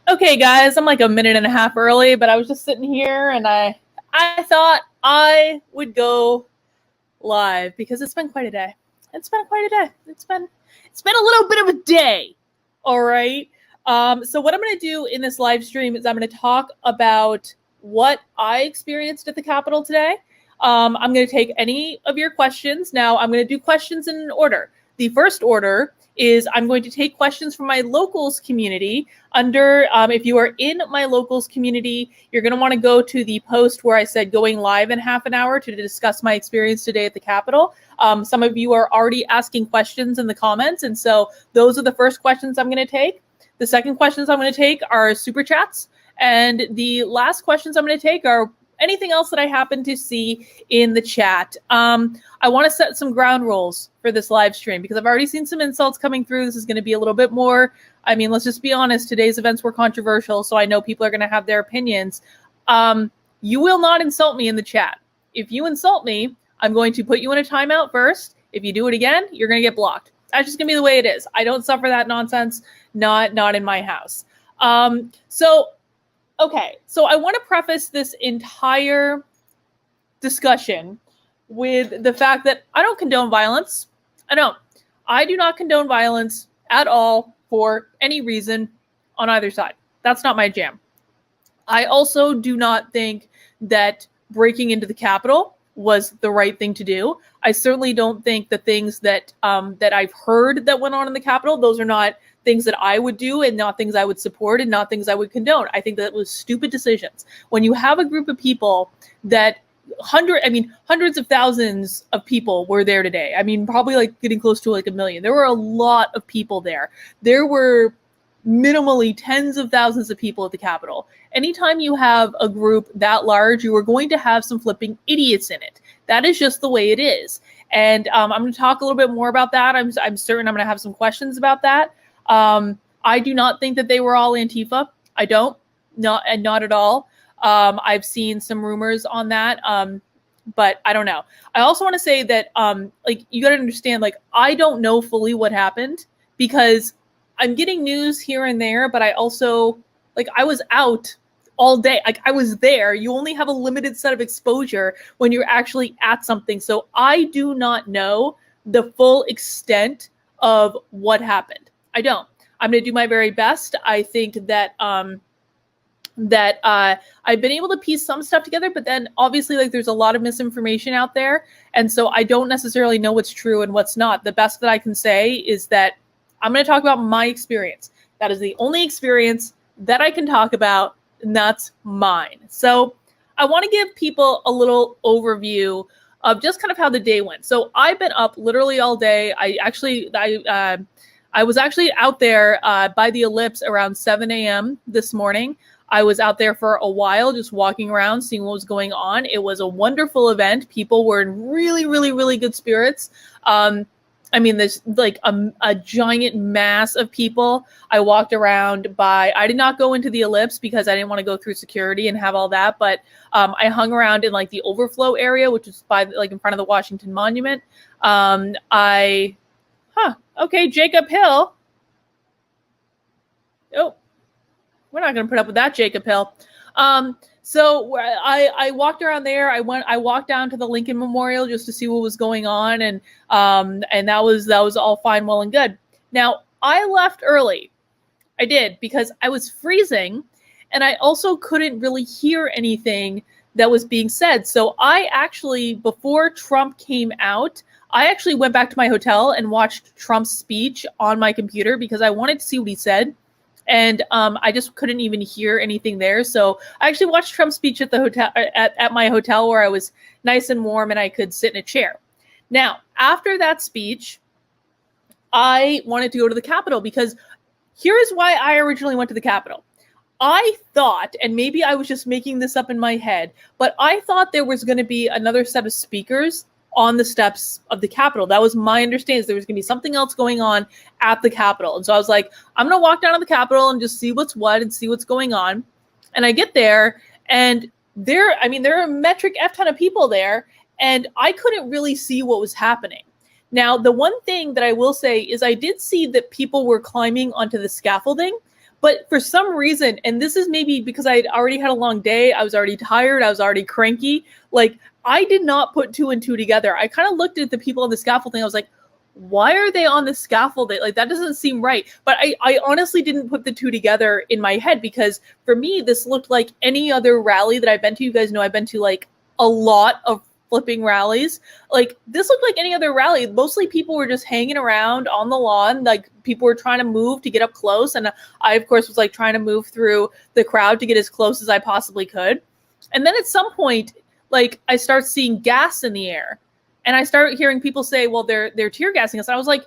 Okay, guys, I'm like a minute and a half early, but I was just sitting here and I thought I would go live because it's been quite a day. It's been quite a day. It's been a little bit of a day. All right. So what I'm going to do in this live stream is I'm going to talk about what I experienced at the Capitol today. I'm going to take any of your questions. Now I'm going to do questions in an order. The first order is I'm going to take questions from my locals community under, if you are in my locals community, you're going to want to go to the post where I said going live in half an hour to discuss my experience today at the Capitol. Some of you are already asking questions in the comments, and so those are the first questions I'm going to take. The second questions I'm going to take are super chats, and the last questions I'm going to take are anything else that I happen to see in the chat. I want to set some ground rules for this live stream because I've already seen some insults coming through. This is going to be a little bit more, I mean, let's just be honest, today's events were controversial, so I know people are going to have their opinions. You will not insult me in the chat. If you insult me, I'm going to put you in a timeout first. If you do it again, you're going to get blocked. That's just going to be the way it is. I don't suffer that nonsense, not in my house. Okay, so I want to preface this entire discussion with the fact that I don't condone violence. I do not condone violence at all for any reason on either side. That's not my jam. I also do not think that breaking into the Capitol was the right thing to do. I certainly don't think the things that I've heard that went on in the Capitol, those are not things that I would do and not things I would support and not things I would condone. I think that was stupid decisions. When you have a group of people that hundreds of thousands of people were there today. I mean, probably like getting close to like 1 million. There were a lot of people there. There were minimally tens of thousands of people at the Capitol. Anytime you have a group that large, you are going to have some flipping idiots in it. That is just the way it is. And I'm going to talk a little bit more about that. I'm certain I'm going to have some questions about that. I do not think that they were all Antifa. I don't, not at all. I've seen some rumors on that, but I don't know. I also want to say that, you got to understand, I don't know fully what happened because I'm getting news here and there, but I also, I was out all day. I was there. You only have a limited set of exposure when you're actually at something. So I do not know the full extent of what happened. I don't. I'm going to do my very best. I think that I've been able to piece some stuff together, but then obviously there's a lot of misinformation out there. And so I don't necessarily know what's true and what's not. The best that I can say is that I'm going to talk about my experience. That is the only experience that I can talk about, and that's mine. So I want to give people a little overview of just kind of how the day went. So I've been up literally all day. I was actually out there by the ellipse around 7 a.m. this morning. I was out there for a while, just walking around, seeing what was going on. It was a wonderful event. People were in really, really, really good spirits. There's a giant mass of people. I walked around I did not go into the ellipse because I didn't want to go through security and have all that, but I hung around in the overflow area, which is by in front of the Washington Monument. Okay, Jacob Hill. Oh, we're not going to put up with that, Jacob Hill. So I walked around there. I walked down to the Lincoln Memorial just to see what was going on, and that was all fine, well and good. Now I left early. I did because I was freezing, and I also couldn't really hear anything that was being said. So I actually, before Trump came out, I actually went back to my hotel and watched Trump's speech on my computer because I wanted to see what he said. And I just couldn't even hear anything there. So I actually watched Trump's speech at the hotel, at my hotel, where I was nice and warm and I could sit in a chair. Now, after that speech, I wanted to go to the Capitol because here is why I originally went to the Capitol. I thought, and maybe I was just making this up in my head, but I thought there was going to be another set of speakers on the steps of the Capitol. That was my understanding. There was going to be something else going on at the Capitol. And so I was like, I'm going to walk down to the Capitol and just see what's what and see what's going on. And I get there, and there are a metric F ton of people there, and I couldn't really see what was happening. Now, the one thing that I will say is I did see that people were climbing onto the scaffolding, But for some reason, and this is maybe because I had already had a long day, I was already tired, I was already cranky, like I did not put two and two together. I kind of looked at the people on the scaffolding. I was like, why are they on the scaffolding? Like, that doesn't seem right. But I honestly didn't put the two together in my head, because for me, this looked like any other rally that I've been to. You guys know I've been to like a lot of flipping rallies. Like, this looked like any other rally. Mostly people were just hanging around on the lawn. Like, people were trying to move to get up close. And I, of course, was like trying to move through the crowd to get as close as I possibly could. And then at some point, like, I start seeing gas in the air. And I started hearing people say, well, they're tear gassing us. I was like,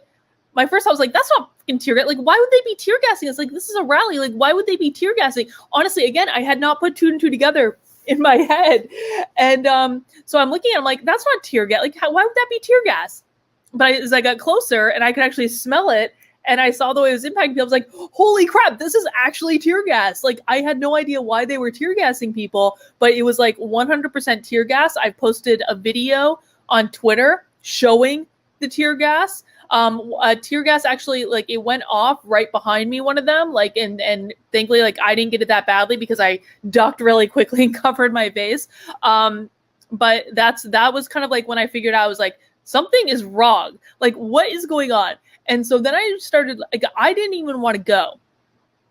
I was like, that's not fucking tear gas. Like, why would they be tear gassing us? Like, this is a rally. Like, why would they be tear gassing? Honestly, again, I had not put two and two together in my head. And so I'm looking at it, I'm like, that's not tear gas. Like, why would that be tear gas? But as I got closer and I could actually smell it, and I saw the way it was impacting people, I was like, holy crap, this is actually tear gas. Like, I had no idea why they were tear gassing people, but it was like 100% tear gas. I posted a video on Twitter showing the tear gas. Tear gas actually, like, it went off right behind me, one of them, like, and thankfully, like, I didn't get it that badly because I ducked really quickly and covered my face. But that was kind of like when I figured out, I was like, something is wrong. Like, what is going on? And so then I started, like, I didn't even want to go.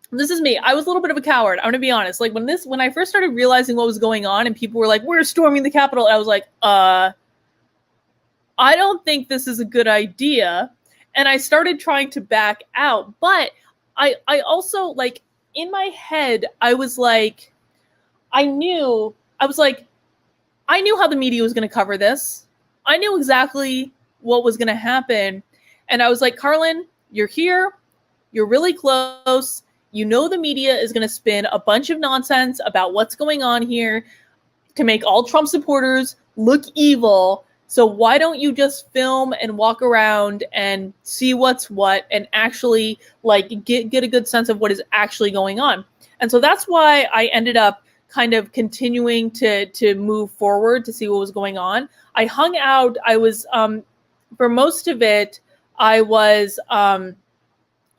This is me. I was a little bit of a coward. I'm going to be honest. Like, when I first started realizing what was going on and people were like, we're storming the Capitol, I was like, I don't think this is a good idea. And I started trying to back out. But I also, like, in my head, I was like, I knew how the media was going to cover this. I knew exactly what was going to happen. And I was like, Carlin, you're here. You're really close. You know the media is going to spin a bunch of nonsense about what's going on here to make all Trump supporters look evil. So why don't you just film and walk around and see what's what and actually, like, get a good sense of what is actually going on? And so that's why I ended up kind of continuing to move forward to see what was going on. I hung out. I was, for most of it, I was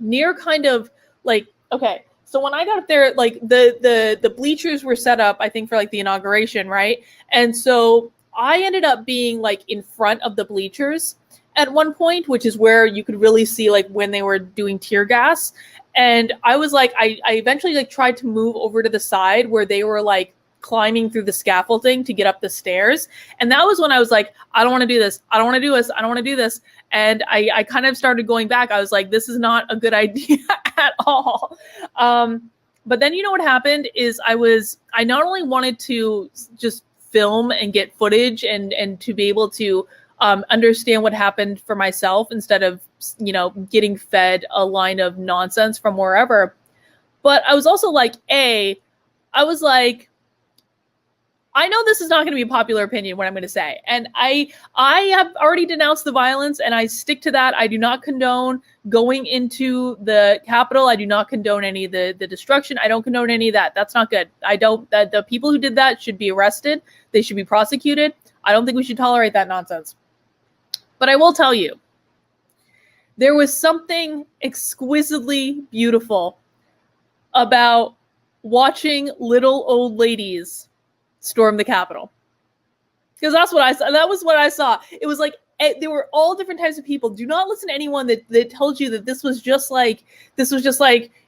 near kind of like, okay, so when I got up there, like the bleachers were set up, I think, for like the inauguration, right? And so I ended up being like in front of the bleachers at one point, which is where you could really see like when they were doing tear gas. And I was like, I eventually like tried to move over to the side where they were like climbing through the scaffolding to get up the stairs. And that was when I was like, I don't want to do this. I don't want to do this. I don't want to do this. And I kind of started going back. I was like, this is not a good idea at all. But then, you know what happened is I not only wanted to just film and get footage and to be able to understand what happened for myself instead of, you know, getting fed a line of nonsense from wherever. But I was also like, I was like, I know this is not going to be a popular opinion, what I'm going to say. And I have already denounced the violence, and I stick to that. I do not condone going into the Capitol. I do not condone any of the destruction. I don't condone any of that. That's not good. The people who did that should be arrested. They should be prosecuted. I don't think we should tolerate that nonsense. But I will tell you, there was something exquisitely beautiful about watching little old ladies storm the Capitol. Because that's what I saw. That was what I saw. It was like, there were all different types of people. Do not listen to anyone that told you that this was just like,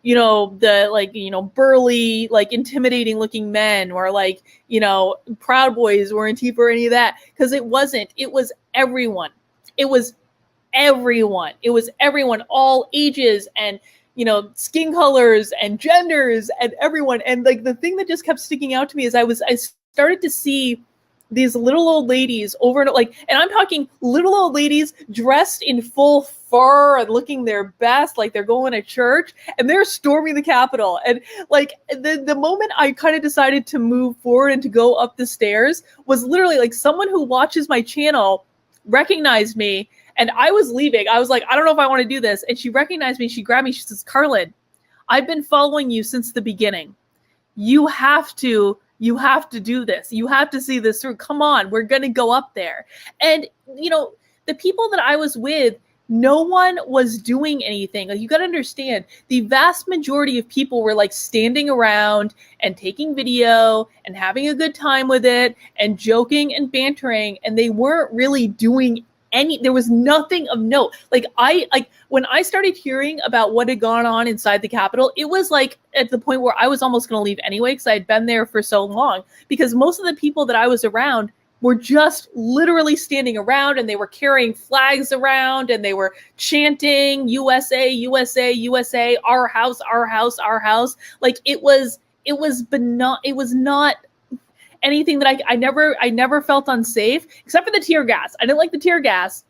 you know, the, like, you know, burly, like intimidating looking men, or like, you know, Proud Boys or Antifa or any of that. Because it wasn't. It was everyone. It was everyone. It was everyone, all ages and, you know, skin colors and genders and everyone. And like the thing that just kept sticking out to me is I started to see these little old ladies over and like, and I'm talking little old ladies dressed in full fur and looking their best, like they're going to church, and they're storming the Capitol. And like the moment I kind of decided to move forward and to go up the stairs was literally like someone who watches my channel recognized me, and I was leaving. I was like, I don't know if I want to do this. And she recognized me. She grabbed me. She says, Carlin, I've been following you since the beginning. You have to do this. You have to see this through. Come on, we're going to go up there. And, you know, the people that I was with, no one was doing anything. Like, you got to understand, the vast majority of people were like standing around and taking video and having a good time with it and joking and bantering, and they weren't really doing there was nothing of note. Like, when I started hearing about what had gone on inside the Capitol, it was like at the point where I was almost going to leave anyway, because I had been there for so long, because most of the people that I was around were just literally standing around, and they were carrying flags around, and they were chanting USA, USA, USA, our house, our house, our house. Like, it was not anything that I never felt unsafe, except for the tear gas. I didn't like the tear gas,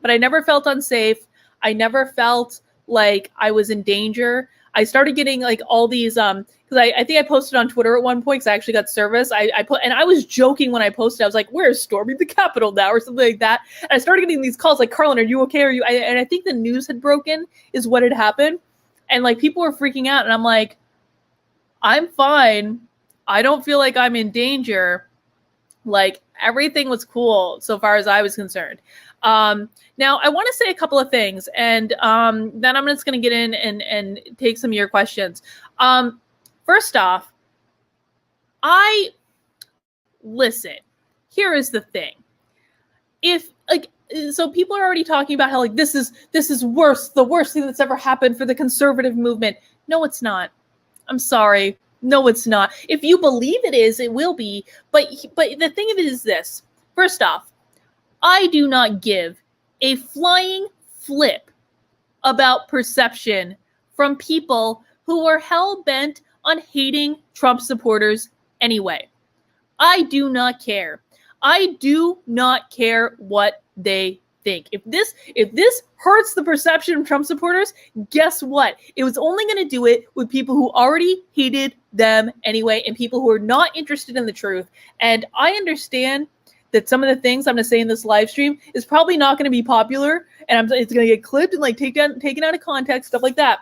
but I never felt unsafe. I never felt like I was in danger. I started getting like all these, because I think I posted on Twitter at one point, because I actually got service. And I was joking when I posted. I was like, "We're storming the Capitol now," or something like that. And I started getting these calls like, "Carlin, are you okay? Are you?" And I think the news had broken, is what had happened, and like people were freaking out, and I'm like, "I'm fine. I don't feel like I'm in danger." Like, everything was cool so far as I was concerned. Now, I want to say a couple of things, and then I'm just going to get in and take some of your questions. First off, listen, here is the thing. So people are already talking about how like this is the worst thing that's ever happened for the conservative movement. No, it's not. I'm sorry. No, it's not. If you believe it is, it will be. But the thing of it is this. First off, I do not give a flying flip about perception from people who are hell-bent on hating Trump supporters anyway. I do not care. I do not care what they think. If this hurts the perception of Trump supporters, guess what? It was only going to do it with people who already hated them anyway, and people who are not interested in the truth. And I understand that some of the things I'm going to say in this live stream is probably not going to be popular, and it's going to get clipped and like taken out of context, stuff like that.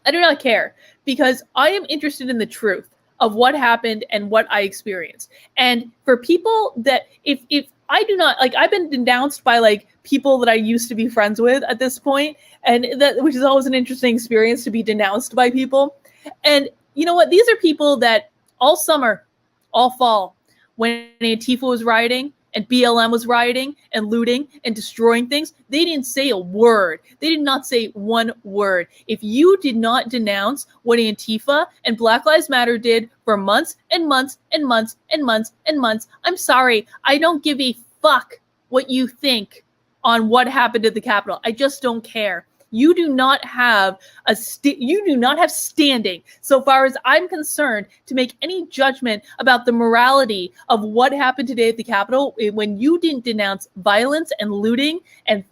I do not care, because I am interested in the truth of what happened and what I experienced. And for people that, if I do not, like, I've been denounced by like people that I used to be friends with at this point, and that, which is always an interesting experience, to be denounced by people. And you know what? These are people that all summer, all fall, when Antifa was rioting and BLM was rioting and looting and destroying things, they didn't say a word. They did not say one word. If you did not denounce what Antifa and Black Lives Matter did for months and months and months and months and months, I'm sorry. I don't give a fuck what you think on what happened at the Capitol. I just don't care. You do not have standing, so far as I'm concerned, to make any judgment about the morality of what happened today at the Capitol when you didn't denounce violence and looting and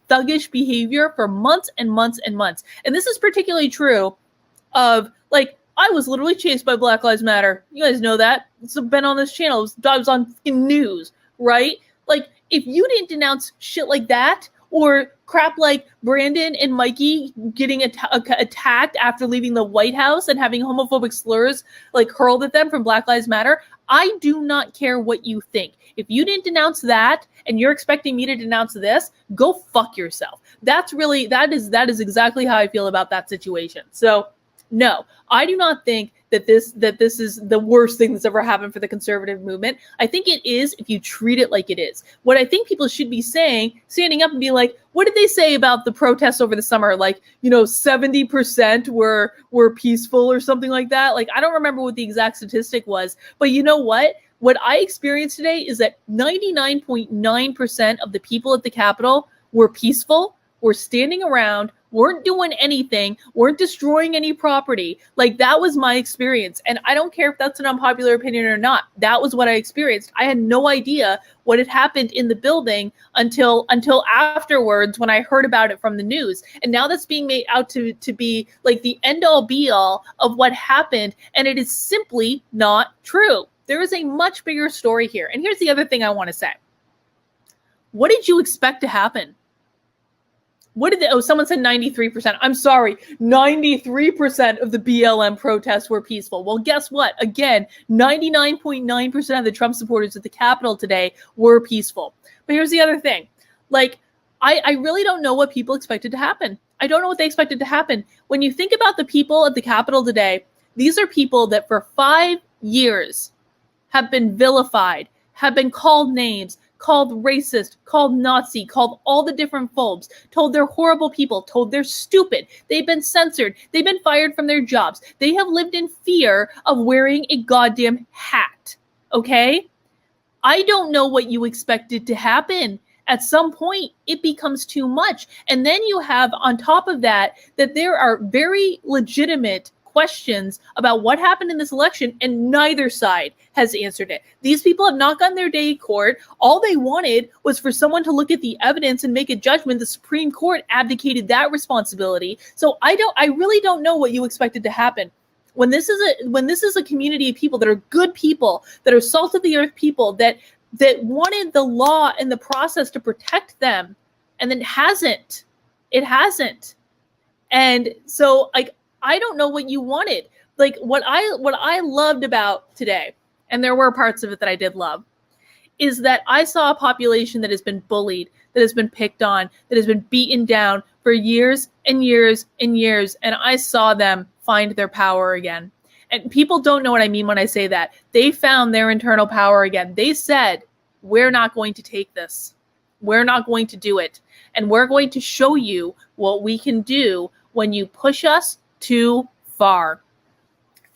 thuggish behavior for months and months and months. And this is particularly true of, like, I was literally chased by Black Lives Matter. You guys know that. It's been on this channel. I was on news, right? Like, if you didn't denounce shit like that, or crap like Brandon and Mikey getting attacked after leaving the White House and having homophobic slurs like hurled at them from Black Lives Matter, I do not care what you think. If you didn't denounce that and you're expecting me to denounce this, go fuck yourself. That is exactly how I feel about that situation. So no, I do not think that this is the worst thing that's ever happened for the conservative movement. I think it is if you treat it like it is. What I think people should be saying, standing up and be like, what did they say about the protests over the summer? Like, 70% were peaceful or something like that. Like, I don't remember what the exact statistic was, but you know what? What I experienced today is that 99.9% of the people at the Capitol were peaceful, were standing around, weren't doing anything, weren't destroying any property. Like, that was my experience. And I don't care if that's an unpopular opinion or not. That was what I experienced. I had no idea what had happened in the building until afterwards, when I heard about it from the news. And now that's being made out to be like the end all be all of what happened. And it is simply not true. There is a much bigger story here. And here's the other thing I want to say. What did you expect to happen? Someone said 93%. I'm sorry, 93% of the BLM protests were peaceful. Well, guess what? Again, 99.9% of the Trump supporters at the Capitol today were peaceful. But here's the other thing. Like, I really don't know what people expected to happen. I don't know what they expected to happen. When you think about the people at the Capitol today, these are people that for 5 years have been vilified, have been called names, called racist, called Nazi, called all the different phobes, told they're horrible people, told they're stupid. They've been censored. They've been fired from their jobs. They have lived in fear of wearing a goddamn hat. Okay? I don't know what you expected to happen. At some point, it becomes too much. And then you have, on top of that, that there are very legitimate questions about what happened in this election, and neither side has answered it. These people have not gotten their day in court. All they wanted was for someone to look at the evidence and make a judgment. The Supreme Court abdicated that responsibility. So I really don't know what you expected to happen. When this is a community of people that are good people, that are salt of the earth people, that wanted the law and the process to protect them, and then it hasn't. And so, like, I don't know what you wanted. Like, what I loved about today, and there were parts of it that I did love, is that I saw a population that has been bullied, that has been picked on, that has been beaten down for years and years and years, and I saw them find their power again. And people don't know what I mean when I say that. They found their internal power again. They said, we're not going to take this. We're not going to do it. And we're going to show you what we can do when you push us too far.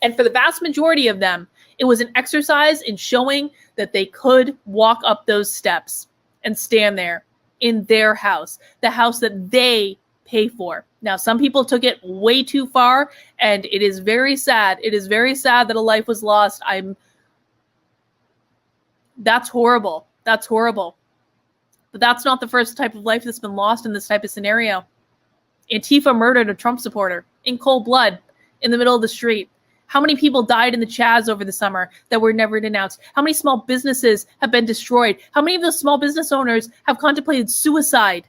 And for the vast majority of them, it was an exercise in showing that they could walk up those steps and stand there in their house, the house that they pay for. Now, some people took it way too far, and it is very sad. It is very sad that a life was lost. That's horrible. That's horrible. But that's not the first type of life that's been lost in this type of scenario. Antifa murdered a Trump supporter in cold blood in the middle of the street. How many people died in the Chaz over the summer that were never denounced? How many small businesses have been destroyed? How many of those small business owners have contemplated suicide?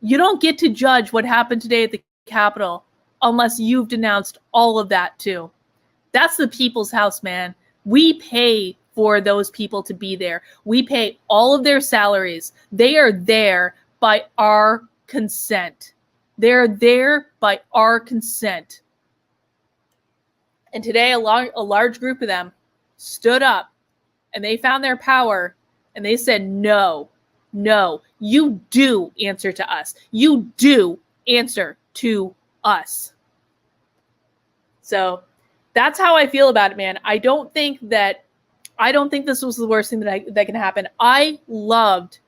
You don't get to judge what happened today at the Capitol unless you've denounced all of that too. That's the people's house, man. We pay for those people to be there. We pay all of their salaries. They are there by our consent. They're there by our consent. And today, a large group of them stood up and they found their power and they said, no, you do answer to us. You do answer to us. So that's how I feel about it, man. I don't think this was the worst thing that can happen. I loved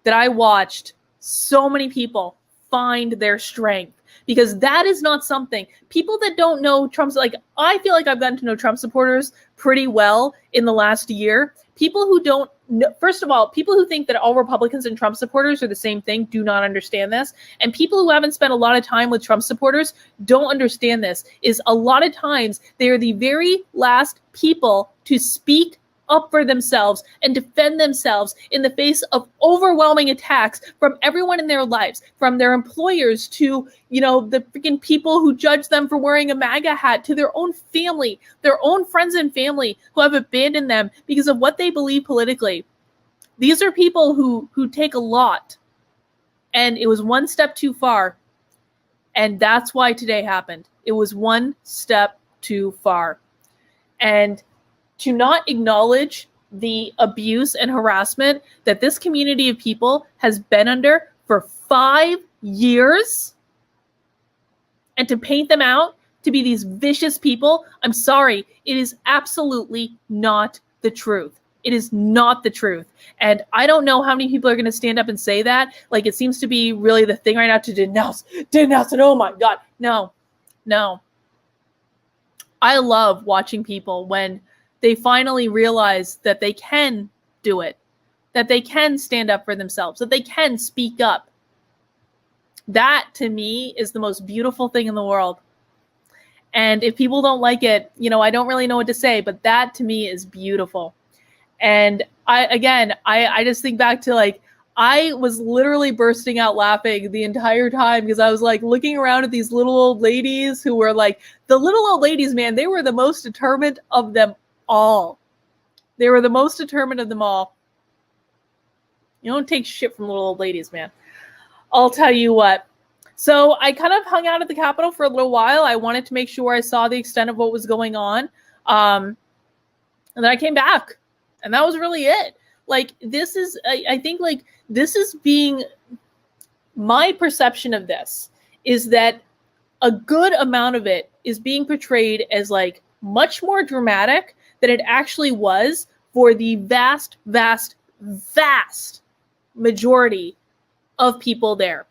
that I watched so many people find their strength, because that is not something people that don't know Trump's, like, I feel like I've gotten to know Trump supporters pretty well in the last year. People who don't know, first of all, people who think that all Republicans and Trump supporters are the same thing do not understand this. And people who haven't spent a lot of time with Trump supporters don't understand this, is a lot of times they are the very last people to speak up for themselves and defend themselves in the face of overwhelming attacks from everyone in their lives, from their employers to, the freaking people who judge them for wearing a MAGA hat, to their own family, their own friends and family who have abandoned them because of what they believe politically. These are people who take a lot, and it was one step too far. And that's why today happened. It was one step too far. And to not acknowledge the abuse and harassment that this community of people has been under for 5 years, and to paint them out to be these vicious people, I'm sorry, it is absolutely not the truth. It is not the truth. And I don't know how many people are going to stand up and say that. Like, it seems to be really the thing right now to denounce it. Oh my God. No. I love watching people when they finally realize that they can do it, that they can stand up for themselves, that they can speak up. That, to me, is the most beautiful thing in the world. And if people don't like it, I don't really know what to say, but that, to me, is beautiful. And I just think back to, like, I was literally bursting out laughing the entire time because I was, like, looking around at these little old ladies who were, like, the little old ladies, man, they were the most determined of them all. They were the most determined of them all. You don't take shit from little old ladies, man. I'll tell you what. So I kind of hung out at the Capitol for a little while. I wanted to make sure I saw the extent of what was going on. And then I came back. And that was really it. Like, this is, I think, like, this is being, my perception of this is that a good amount of it is being portrayed as, like, much more dramatic than it actually was for the vast, vast, vast majority of people there.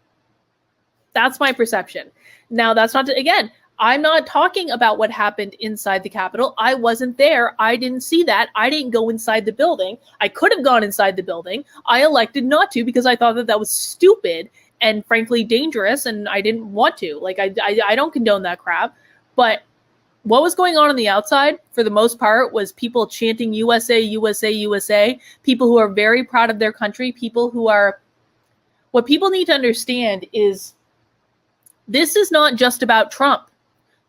That's my perception. Now, that's not, again, I'm not talking about what happened inside the Capitol. I wasn't there. I didn't see that. I didn't go inside the building. I could have gone inside the building. I elected not to because I thought that that was stupid and frankly dangerous, and I didn't want to. Like, I don't condone that crap. But what was going on the outside, for the most part, was people chanting USA, USA, USA, people who are very proud of their country, people who are, what people need to understand is this is not just about Trump.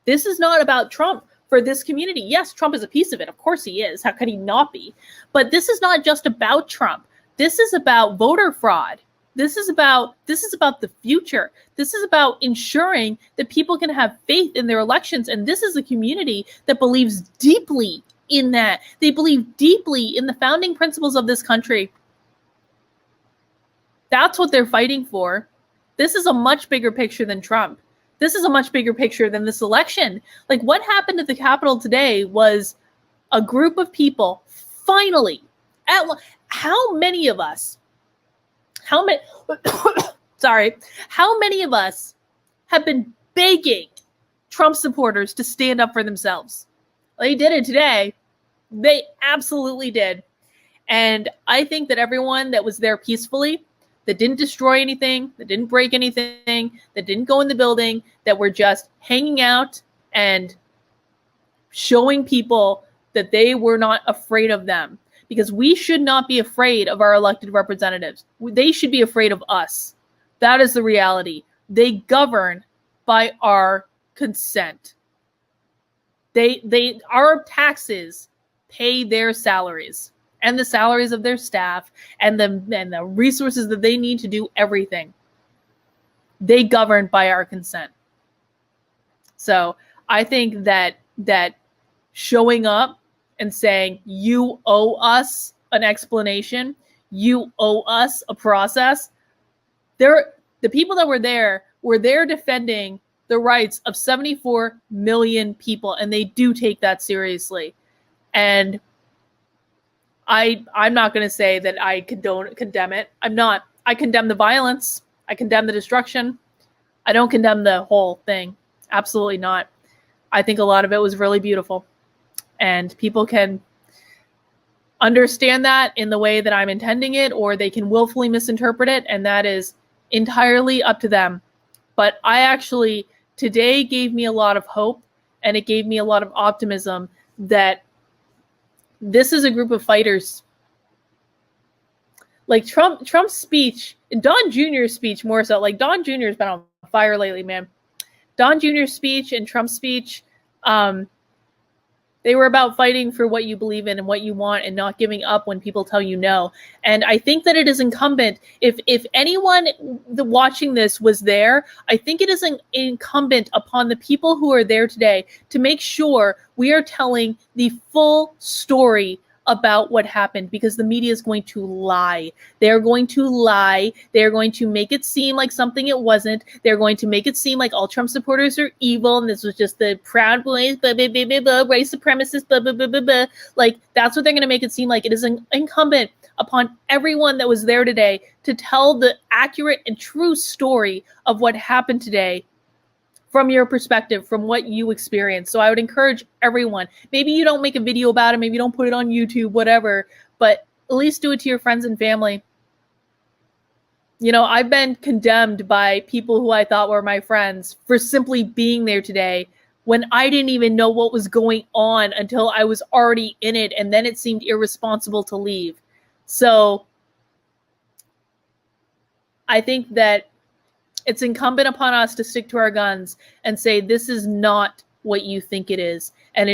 This is not about Trump for this community. Yes, Trump is a piece of it. Of course he is. How could he not be? But this is not just about Trump. This is about voter fraud. This is about the future. This is about ensuring that people can have faith in their elections. And this is a community that believes deeply in that. They believe deeply in the founding principles of this country. That's what they're fighting for. This is a much bigger picture than Trump. This is a much bigger picture than this election. Like, what happened at the Capitol today was a group of people finally, how many of us have been begging Trump supporters to stand up for themselves? They did it today. They absolutely did. And I think that everyone that was there peacefully, that didn't destroy anything, that didn't break anything, that didn't go in the building, that were just hanging out and showing people that they were not afraid of them. Because we should not be afraid of our elected representatives. They should be afraid of us. That is the reality. They govern by our consent. Our taxes pay their salaries and the salaries of their staff and the resources that they need to do everything. They govern by our consent. So I think that showing up and saying, you owe us an explanation, you owe us a process, the people that were there defending the rights of 74 million people, and they do take that seriously. And I'm not going to say that I condemn it. I'm not. I condemn the violence. I condemn the destruction. I don't condemn the whole thing. Absolutely not. I think a lot of it was really beautiful. And people can understand that in the way that I'm intending it, or they can willfully misinterpret it, and that is entirely up to them. But today gave me a lot of hope, and it gave me a lot of optimism that this is a group of fighters. Like Trump's speech, and Don Jr.'s speech more so. Like, Don Jr.'s been on fire lately, man. Don Jr.'s speech and Trump's speech, they were about fighting for what you believe in and what you want and not giving up when people tell you no. And I think that it is incumbent, if anyone watching this was there, I think it is incumbent upon the people who are there today to make sure we are telling the full story about what happened, because the media is going to lie. They're going to lie. They're going to make it seem like something it wasn't. They're going to make it seem like all Trump supporters are evil and this was just the Proud Boys, blah, blah, blah, blah, blah, race supremacists, blah, blah, blah, blah, blah. Like, that's what they're going to make it seem like. It is incumbent upon everyone that was there today to tell the accurate and true story of what happened today from your perspective, from what you experienced. So I would encourage everyone, maybe you don't make a video about it, maybe you don't put it on YouTube, whatever, but at least do it to your friends and family. You know, I've been condemned by people who I thought were my friends for simply being there today when I didn't even know what was going on until I was already in it, and then it seemed irresponsible to leave. So I think that it's incumbent upon us to stick to our guns and say, this is not what you think it is. And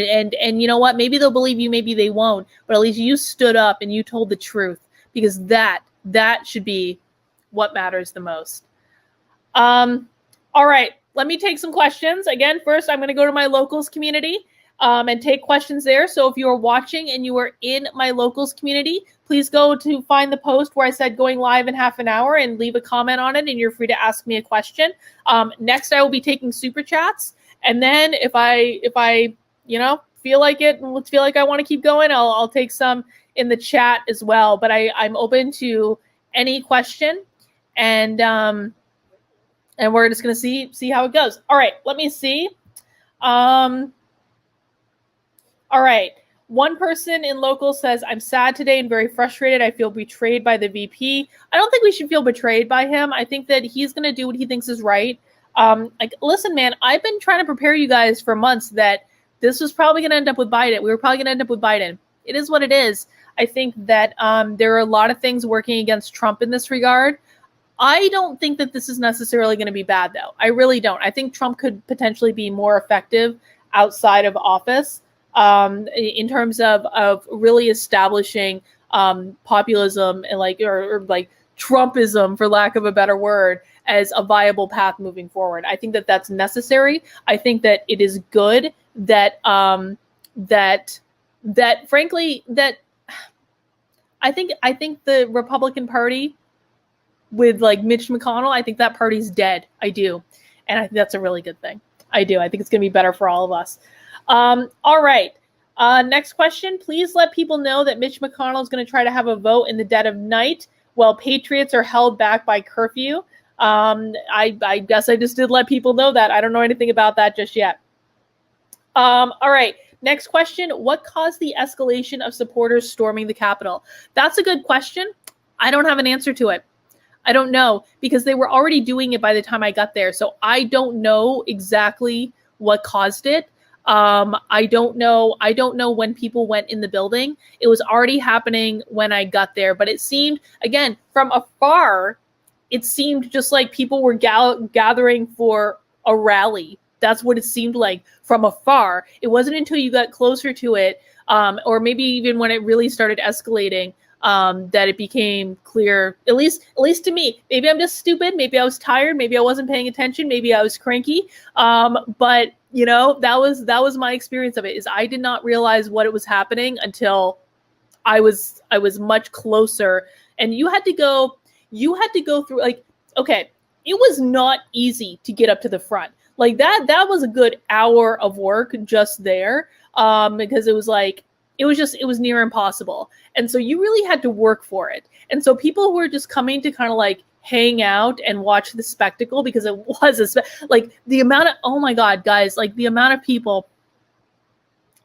you know what? Maybe they'll believe you, maybe they won't. But at least you stood up and you told the truth, because that That should be what matters the most. All right, let me take some questions. Again, first, I'm going to go to my locals community and take questions there. So if you are watching and you are in my locals community, please go to find the post where I said going live in half an hour and leave a comment on it, and you're free to ask me a question. Next, I will be taking super chats, and then if I feel like it, feel like I want to keep going, I'll take some in the chat as well. But I'm open to any question, and we're just gonna see how it goes. All right, let me see. All right. One person in local says, I'm sad today and very frustrated. I feel betrayed by the VP. I don't think we should feel betrayed by him. I think that he's going to do what he thinks is right. Listen, man, I've been trying to prepare you guys for months that this was probably going to end up with Biden. We were probably going to end up with Biden. It is what it is. I think that there are a lot of things working against Trump in this regard. I don't think that this is necessarily going to be bad, though. I really don't. I think Trump could potentially be more effective outside of office. In terms of really establishing populism and or Trumpism, for lack of a better word, as a viable path moving forward. I think that that's necessary. I think that it is good that frankly I think the Republican Party with Mitch McConnell, I think that party's dead. I do, and I think that's a really good thing. I do. I think it's going to be better for all of us. All right. Next question. Please let people know that Mitch McConnell is going to try to have a vote in the dead of night while patriots are held back by curfew. I guess I just did let people know that. I don't know anything about that just yet. All right. Next question. What caused the escalation of supporters storming the Capitol? That's a good question. I don't have an answer to it. I don't know, because they were already doing it by the time I got there. So I don't know exactly what caused it. I don't know when people went in the building. It was already happening when I got there, but it seemed, again, from afar, it seemed just like people were gathering for a rally. That's what it seemed like from afar. It wasn't until you got closer to it, or maybe even when it really started escalating, that it became clear, at least to me. Maybe I'm just stupid. Maybe I was tired. Maybe I wasn't paying attention. Maybe I was cranky. But that was my experience of it. Is I did not realize what it was happening until I was much closer. And you had to go through, okay, it was not easy to get up to the front. That was a good hour of work just there, because it was near impossible. And so you really had to work for it. And so people who were just coming to kind of hang out and watch the spectacle, because it was the amount of, oh my God, guys, the amount of people,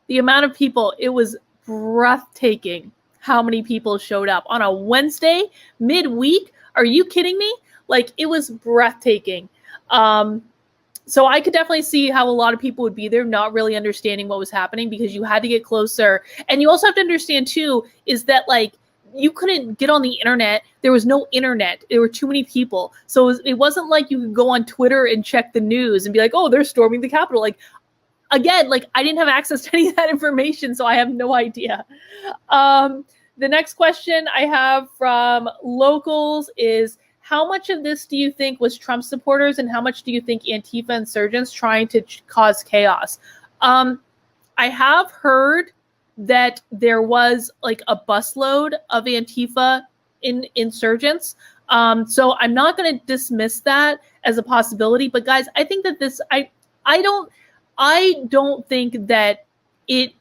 it was breathtaking how many people showed up on a Wednesday midweek. Are you kidding me? It was breathtaking. So I could definitely see how a lot of people would be there not really understanding what was happening, because you had to get closer. And you also have to understand too, is that you couldn't get on the internet. There was no internet. There were too many people. So it wasn't like you could go on Twitter and check the news and be like, oh, they're storming the Capitol. Again, I didn't have access to any of that information, so I have no idea. The next question I have from locals is, how much of this do you think was Trump supporters, and how much do you think Antifa insurgents trying to cause chaos? I have heard that there was a busload of Antifa insurgents. So I'm not going to dismiss that as a possibility. But guys, I think that I don't think that it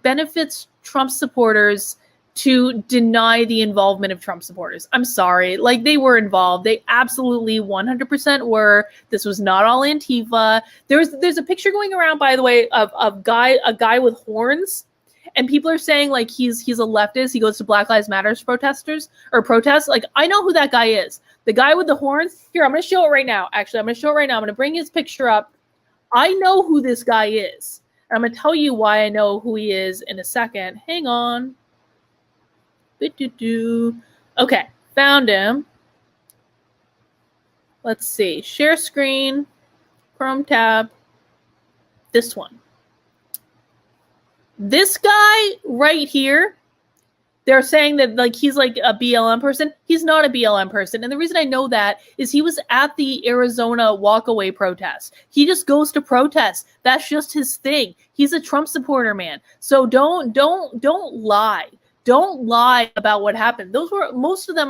benefits Trump supporters to deny the involvement of Trump supporters. I'm sorry. They were involved. They absolutely 100% were. This was not all Antifa. There's a picture going around, by the way, of a guy with horns, and people are saying he's a leftist. He goes to Black Lives Matter protests. I know who that guy is. The guy with the horns. Here, I'm going to show it right now. Actually, I'm going to show it right now. I'm going to bring his picture up. I know who this guy is. I'm going to tell you why I know who he is in a second. Hang on. Okay, found him. Let's see. Share screen. Chrome tab. This one. This guy right here they're saying that like he's like a BLM person. He's not a BLM person. And the reason I know that is he was at the Arizona walkaway protest. He just goes to protest. That's just his thing. He's a Trump supporter, man. So don't lie. Don't lie about what happened. Those were most of them.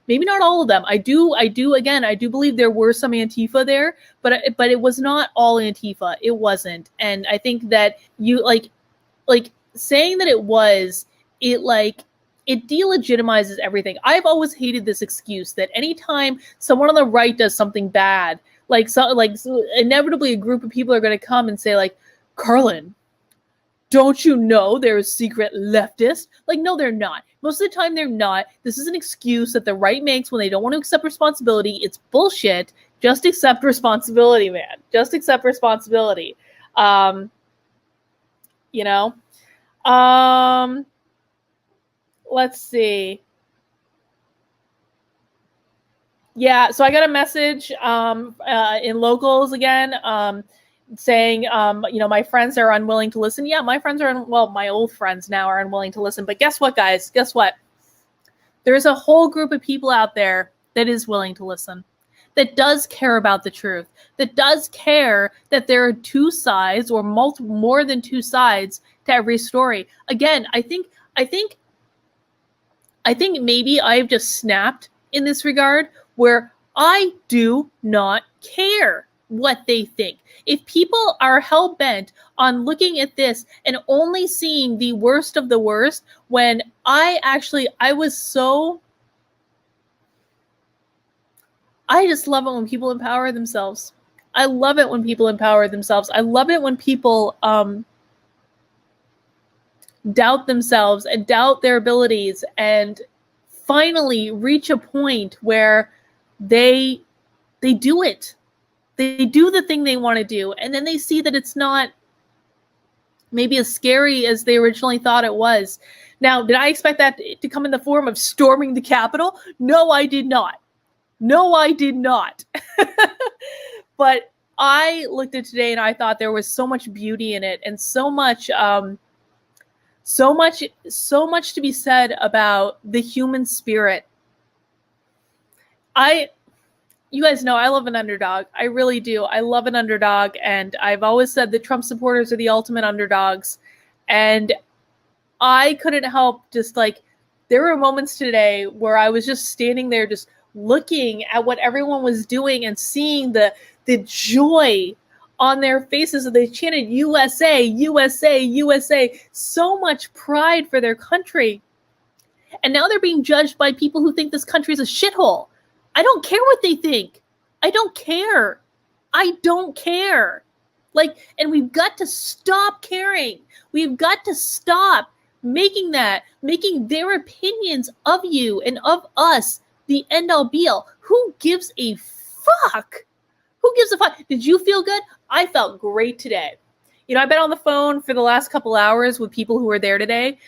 Maybe not all of them. I do believe there were some Antifa there, but it was not all Antifa. It wasn't. And I think that you like saying that it was, it delegitimizes everything. I've always hated this excuse that anytime someone on the right does something bad, inevitably a group of people are going to come and say like, Carlin, don't you know they're a secret leftist? Like, no, they're not. Most of the time, they're not. This is an excuse that the right makes when they don't want to accept responsibility. It's bullshit. Just accept responsibility, man. Just accept responsibility. You know? Let's see. Yeah, so I got a message in locals again. Saying, my friends are unwilling to listen. Yeah, my friends are, my old friends now are unwilling to listen. But guess what, guys? Guess what? There's a whole group of people out there that is willing to listen, that does care about the truth, that does care that there are two sides or more than two sides to every story. Again, I think maybe I've just snapped in this regard where I do not care what they think. If people are hell-bent on looking at this and only seeing the worst of the worst, when I just love it when people empower themselves. I love it when people empower themselves. I love it when people doubt themselves and doubt their abilities and finally reach a point where they do it. They do the thing they want to do, and then they see that it's not maybe as scary as they originally thought it was. Now, did I expect that to come in the form of storming the Capitol? No, I did not. No, I did not. But I looked at today and I thought there was so much beauty in it, and so much to be said about the human spirit. You guys know I love an underdog. I really do. I love an underdog. And I've always said that Trump supporters are the ultimate underdogs. And I couldn't help there were moments today where I was just standing there just looking at what everyone was doing and seeing the joy on their faces. They chanted USA, USA, USA. So much pride for their country. And now they're being judged by people who think this country is a shithole. I don't care what they think. I don't care. I don't care. And we've got to stop caring. We've got to stop making their opinions of you and of us the end all be all. Who gives a fuck? Who gives a fuck? Did you feel good? I felt great today. I've been on the phone for the last couple hours with people who were there today.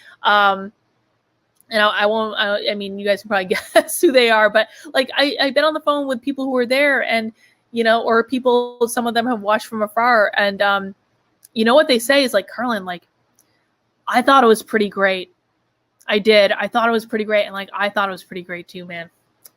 And I mean, you guys can probably guess who they are, but I've been on the phone with people who were there and, or people, some of them have watched from afar. And, what they say is Carlin, I thought it was pretty great. I did. I thought it was pretty great. And I thought it was pretty great too, man.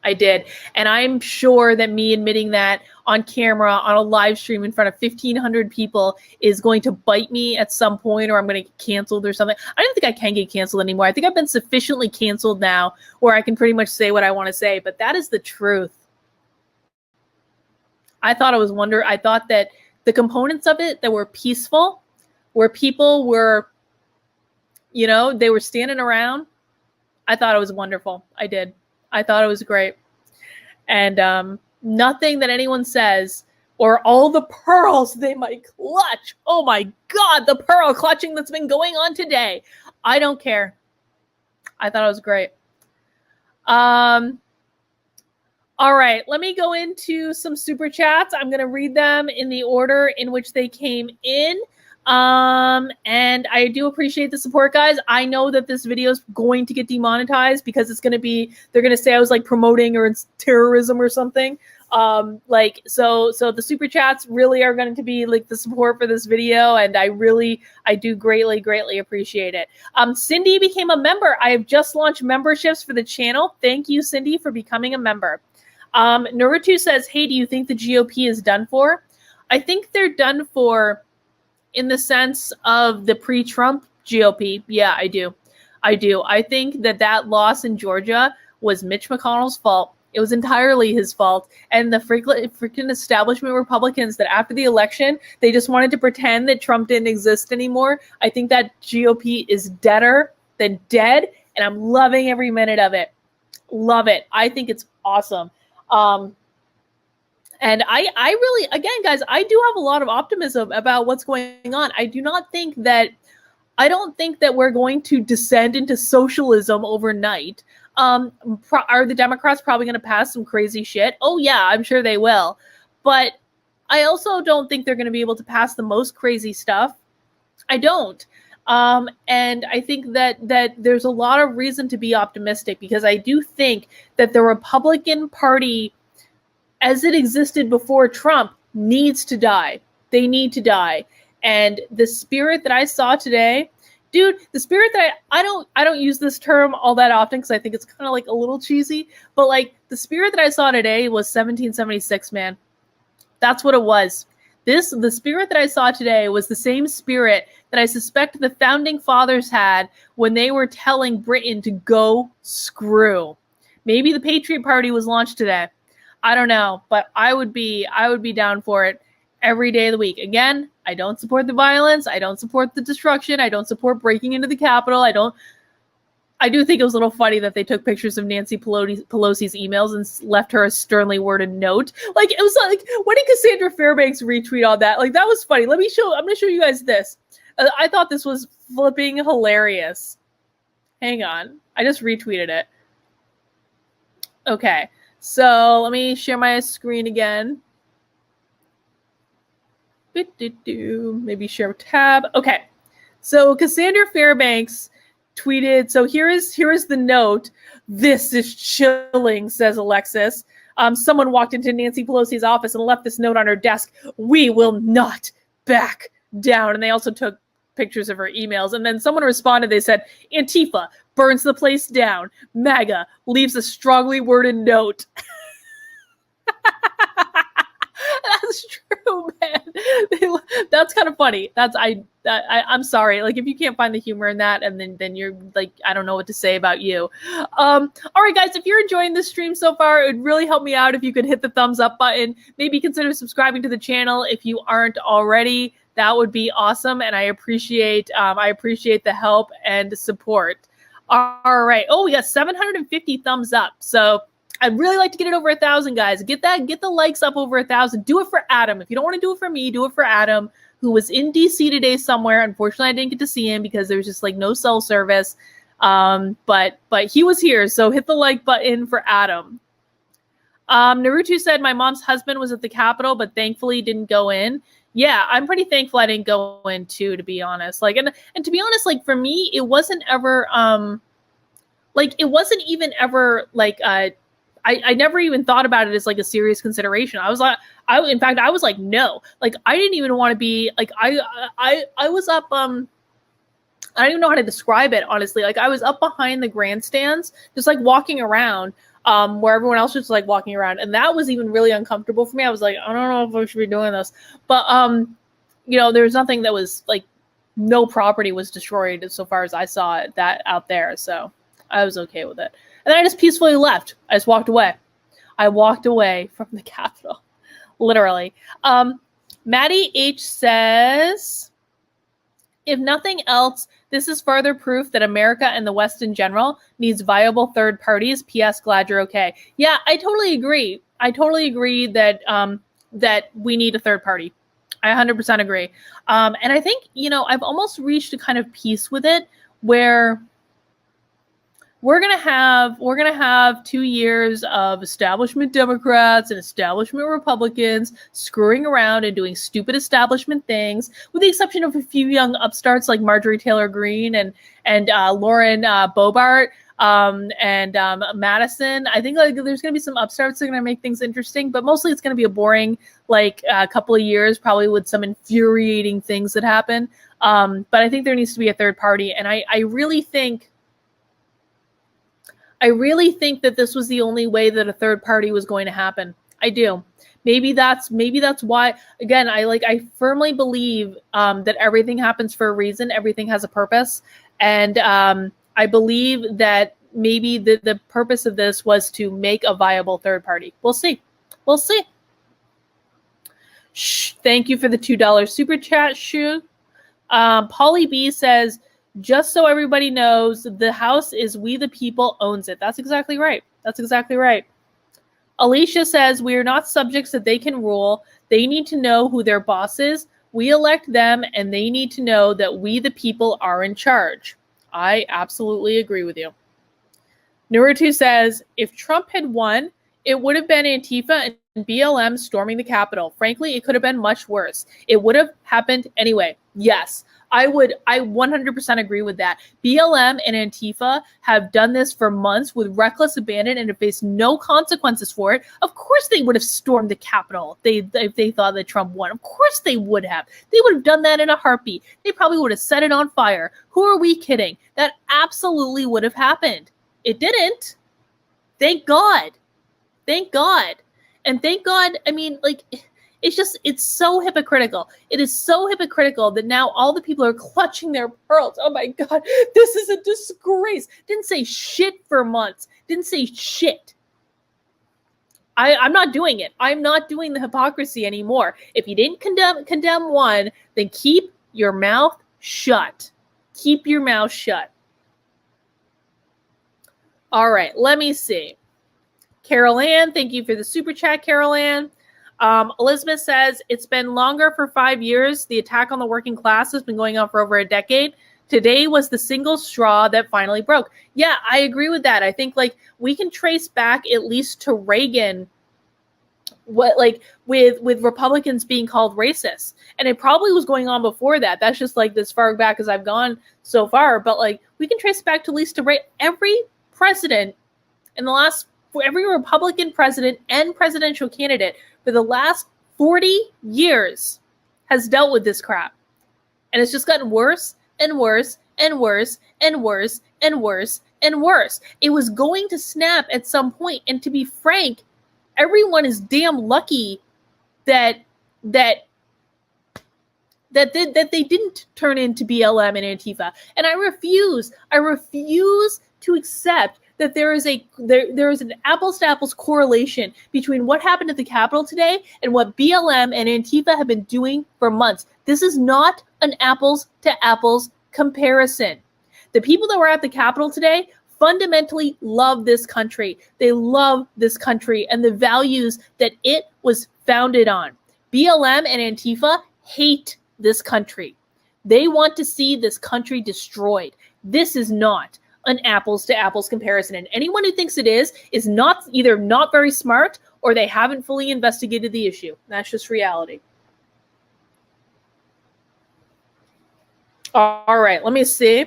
I did. And I'm sure that me admitting that on camera, on a live stream in front of 1,500 people is going to bite me at some point, or I'm going to get canceled or something. I don't think I can get canceled anymore. I think I've been sufficiently canceled now where I can pretty much say what I want to say, but that is the truth. I thought it was I thought that the components of it that were peaceful, where people were, they were standing around, I thought it was wonderful. I did. I thought it was great. And nothing that anyone says, or all the pearls they might clutch. Oh my God, the pearl clutching that's been going on today. I don't care. I thought it was great. All right, let me go into some super chats. I'm going to read them in the order in which they came in. And I do appreciate the support, guys. I know that this video is going to get demonetized because they're going to say I was promoting or it's terrorism or something. So the super chats really are going to be like the support for this video, and I do greatly appreciate it. Cindy became a member. I have just launched memberships for the channel. Thank you, Cindy, for becoming a member. Naruto says, hey, do you think the GOP is done for? I think they're done for in the sense of the pre-Trump GOP. Yeah, I do. I think that loss in Georgia was Mitch McConnell's fault. It was entirely his fault. And the freaking establishment Republicans that after the election, they just wanted to pretend that Trump didn't exist anymore. I think that GOP is deader than dead, and I'm loving every minute of it. Love it. I think it's awesome. And I really, again, guys, I do have a lot of optimism about what's going on. I don't think that we're going to descend into socialism overnight. Are the Democrats probably going to pass some crazy shit? Oh yeah, I'm sure they will. But I also don't think they're going to be able to pass the most crazy stuff. I don't. And I think that there's a lot of reason to be optimistic, because I do think that the Republican Party, as it existed before Trump, needs to die. They need to die. And the spirit that I saw today, dude, the spirit that I don't use this term all that often because I think it's kind of like a little cheesy, but like the spirit that I saw today was 1776, man. That's what it was. The spirit that I saw today was the same spirit that I suspect the founding fathers had when they were telling Britain to go screw. Maybe the Patriot Party was launched today. I don't know, but I would be down for it every day of the week. Again, I don't support the violence. I don't support the destruction. I don't support breaking into the Capitol. I do think it was a little funny that they took pictures of Nancy Pelosi's emails and left her a sternly worded note. Like, it was like, when did Cassandra Fairbanks retweet on that? Like, that was funny. I'm going to show you guys this. I thought this was flipping hilarious. Hang on. I just retweeted it. Okay. So let me share my screen again. Maybe share tab. Okay. So Cassandra Fairbanks tweeted, so here is the note. This is chilling, says Alexis. Someone walked into Nancy Pelosi's office and left this note on her desk. We will not back down. And they also took pictures of her emails. And then someone responded. They said, Antifa burns the place down. MAGA leaves a strongly worded note. That's true, man. That's kind of funny. I'm sorry. Like, if you can't find the humor in that, and then you're like, I don't know what to say about you. All right, guys, if you're enjoying this stream so far, it would really help me out if you could hit the thumbs up button. Maybe consider subscribing to the channel if you aren't already. That would be awesome, and I appreciate the help and support. All right. Oh, we got 750 thumbs up. So I'd really like to get it over 1,000, guys. Get the likes up over 1,000. Do it for Adam. If you don't want to do it for me, do it for Adam, who was in DC today somewhere. Unfortunately, I didn't get to see him because there was just like no cell service. But he was here, so hit the like button for Adam. Naruto said my mom's husband was at the Capitol, but thankfully didn't go in. Yeah, I'm pretty thankful I didn't go in too, to be honest. Like, and to be honest, like for me, it wasn't ever I never even thought about it as like a serious consideration. I was like, in fact, I was like, no, like I didn't even want to be like, I was up, I don't even know how to describe it, honestly. Like I was up behind the grandstands, just like walking around, where everyone else was like walking around. And that was even really uncomfortable for me. I was like, I don't know if I should be doing this, but, there was nothing that was like, no property was destroyed so far as I saw it that out there. So I was okay with it. And then I just peacefully left. I just walked away. I walked away from the Capitol, literally. Maddie H says, if nothing else, this is further proof that America and the West in general needs viable third parties. P.S. Glad you're okay. Yeah, I totally agree. I totally agree that that we need a third party. I 100% agree. And I think, I've almost reached a kind of peace with it where we're gonna have 2 years of establishment Democrats and establishment Republicans screwing around and doing stupid establishment things, with the exception of a few young upstarts like Marjorie Taylor Greene and Lauren Boebert and Madison. I think like there's gonna be some upstarts that are gonna make things interesting, but mostly it's gonna be a boring like couple of years, probably with some infuriating things that happen. But I think there needs to be a third party, and I really think that this was the only way that a third party was going to happen. I do. Maybe that's why. Again, I firmly believe that everything happens for a reason. Everything has a purpose, and I believe that maybe the purpose of this was to make a viable third party. We'll see. We'll see. Shh, thank you for the $2 super chat, Shu. Polly B says, just so everybody knows, the House is we the people owns it. That's exactly right. That's exactly right. Alicia says, we are not subjects that they can rule. They need to know who their boss is. We elect them, and they need to know that we the people are in charge. I absolutely agree with you. Nuratu says, if Trump had won, it would have been Antifa and BLM storming the Capitol. Frankly, it could have been much worse. It would have happened anyway. Yes. I 100% agree with that. BLM and Antifa have done this for months with reckless abandon and have faced no consequences for it. Of course they would have stormed the Capitol if they thought that Trump won. Of course they would have. They would have done that in a heartbeat. They probably would have set it on fire. Who are we kidding? That absolutely would have happened. It didn't. Thank God. Thank God. And thank God, I mean, like... It's so hypocritical. It is so hypocritical that now all the people are clutching their pearls. Oh my God, this is a disgrace. Didn't say shit for months. Didn't say shit. I'm not doing it. I'm not doing the hypocrisy anymore. If you didn't condemn one, then keep your mouth shut. Keep your mouth shut. All right, let me see. Carol Ann, thank you for the super chat, Carol Ann. Elizabeth says, it's been longer for 5 years. The attack on the working class has been going on for over a decade. Today was the single straw that finally broke. Yeah, I agree with that. I think like we can trace back at least to Reagan, what like with Republicans being called racist. And it probably was going on before that. That's just like as far back as I've gone so far. But like we can trace back to at least to every president in the last, every Republican president and presidential candidate for the last 40 years has dealt with this crap. And it's just gotten worse and worse and worse and worse and worse and worse. It was going to snap at some point. And to be frank, everyone is damn lucky that they didn't turn into BLM and Antifa. And I refuse to accept that there is an apples to apples correlation between what happened at the Capitol today and what BLM and Antifa have been doing for months. This is not an apples to apples comparison. The people that were at the Capitol today fundamentally love this country. They love this country and the values that it was founded on. BLM and Antifa hate this country. They want to see this country destroyed. This is not an apples to apples comparison. And anyone who thinks it is not either not very smart or they haven't fully investigated the issue. That's just reality. All right, let me see.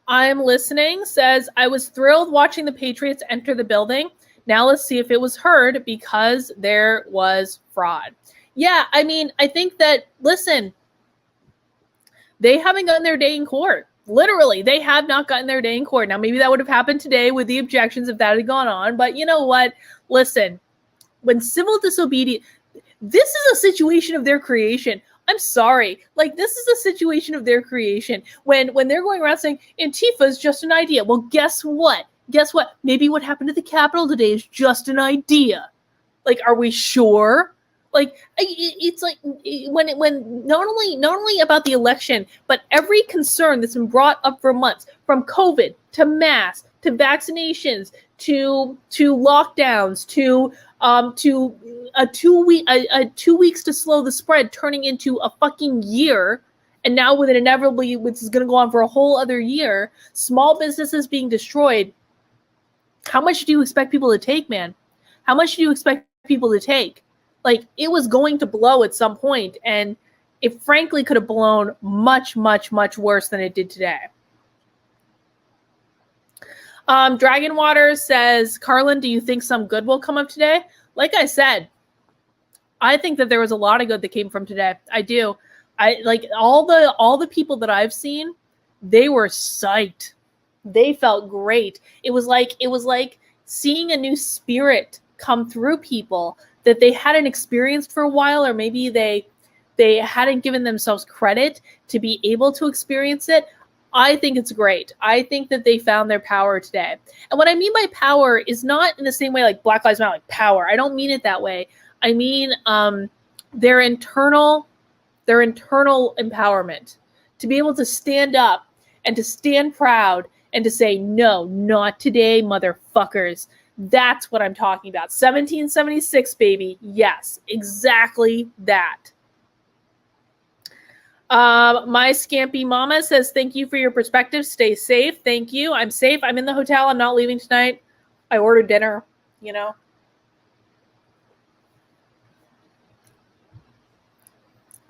I'm listening says, I was thrilled watching the Patriots enter the building. Now let's see if it was heard because there was fraud. Yeah, I mean, I think that, listen, they haven't gotten their day in court. Literally, they have not gotten their day in court. Now, maybe that would have happened today with the objections if that had gone on. But you know what? Listen, when civil disobedience, this is a situation of their creation. I'm sorry. Like, this is a situation of their creation. When they're going around saying Antifa is just an idea. Well, guess what? Guess what? Maybe what happened at the Capitol today is just an idea. Like, are we sure? Like, it's like when not only about the election, but every concern that's been brought up for months, from COVID to masks to vaccinations to lockdowns to 2 weeks to slow the spread, turning into a fucking year, And now with it inevitably, which is going to go on for a whole other year, small businesses being destroyed, how much do you expect people to take, man? How much do you expect people to take? Like, it was going to blow at some point, and it frankly could have blown much, much, much worse than it did today. Dragonwater says, Carlin, do you think some good will come of today? Like I said, I think that there was a lot of good that came from today. I do. I like all the people that I've seen, they were psyched. They felt great. It was like seeing a new spirit come through people that they hadn't experienced for a while, or maybe they hadn't given themselves credit to be able to experience it. I think it's great. I think that they found their power today. And what I mean by power is not in the same way like Black Lives Matter, like power. I don't mean it that way. I mean their internal empowerment, to be able to stand up and to stand proud and to say, no, not today, motherfuckers. That's what I'm talking about. 1776, baby. Yes, exactly that. My Scampy Mama says, thank you for your perspective. Stay safe. Thank you. I'm safe. I'm in the hotel. I'm not leaving tonight. I ordered dinner, you know.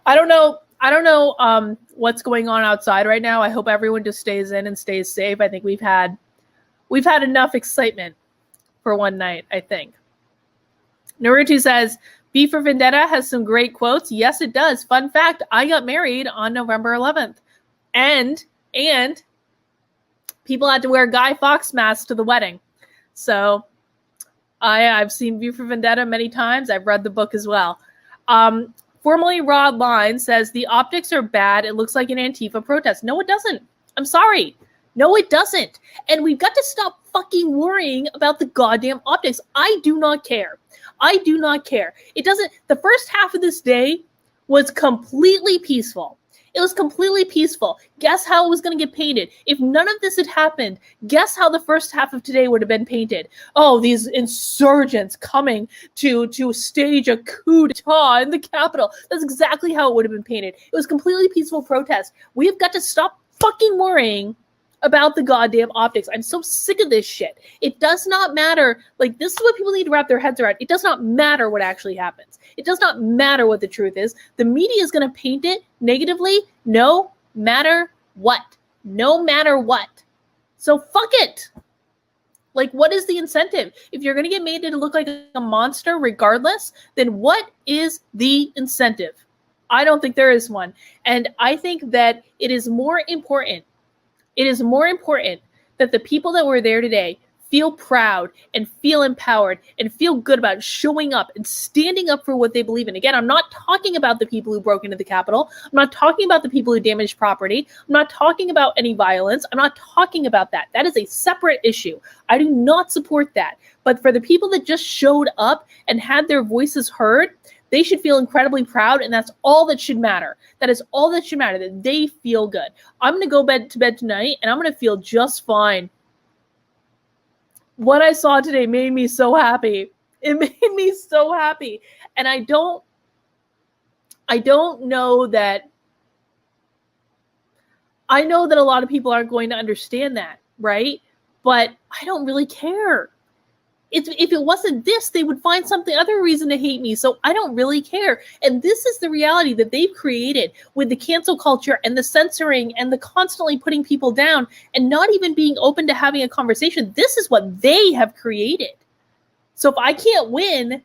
I don't know what's going on outside right now. I hope everyone just stays in and stays safe. I think we've had enough excitement for one night, I think. Naruto says, B for Vendetta has some great quotes. Yes, it does. Fun fact, I got married on November 11th. And people had to wear Guy Fawkes masks to the wedding. So I've seen V for Vendetta many times. I've read the book as well. Formerly Rod Line says, the optics are bad. It looks like an Antifa protest. No, it doesn't. I'm sorry. No, it doesn't. And we've got to stop fucking worrying about the goddamn optics. I do not care. I do not care. It doesn't. The first half of this day was completely peaceful. It was completely peaceful. Guess how it was going to get painted? If none of this had happened, guess how the first half of today would have been painted? Oh, these insurgents coming to stage a coup d'etat in the Capitol. That's exactly how it would have been painted. It was completely peaceful protest. We have got to stop fucking worrying about the goddamn optics. I'm so sick of this shit. It does not matter. Like, this is what people need to wrap their heads around. It does not matter what actually happens. It does not matter what the truth is. The media is going to paint it negatively no matter what. No matter what. So fuck it. Like, what is the incentive? If you're going to get made to look like a monster regardless, then what is the incentive? I don't think there is one. And I think that it is more important that the people that were there today feel proud and feel empowered and feel good about showing up and standing up for what they believe in. Again, I'm not talking about the people who broke into the Capitol. I'm not talking about the people who damaged property. I'm not talking about any violence. I'm not talking about that. That is a separate issue. I do not support that. But for the people that just showed up and had their voices heard, they should feel incredibly proud, and that's all that should matter. That is all that should matter, that they feel good. I'm going to go to bed tonight, and I'm going to feel just fine. What I saw today made me so happy. It made me so happy. And I don't know that, I know that a lot of people aren't going to understand that, right? But I don't really care. If it wasn't this, they would find something, other reason to hate me. So I don't really care. And this is the reality that they've created with the cancel culture and the censoring and the constantly putting people down and not even being open to having a conversation. This is what they have created. So if I can't win,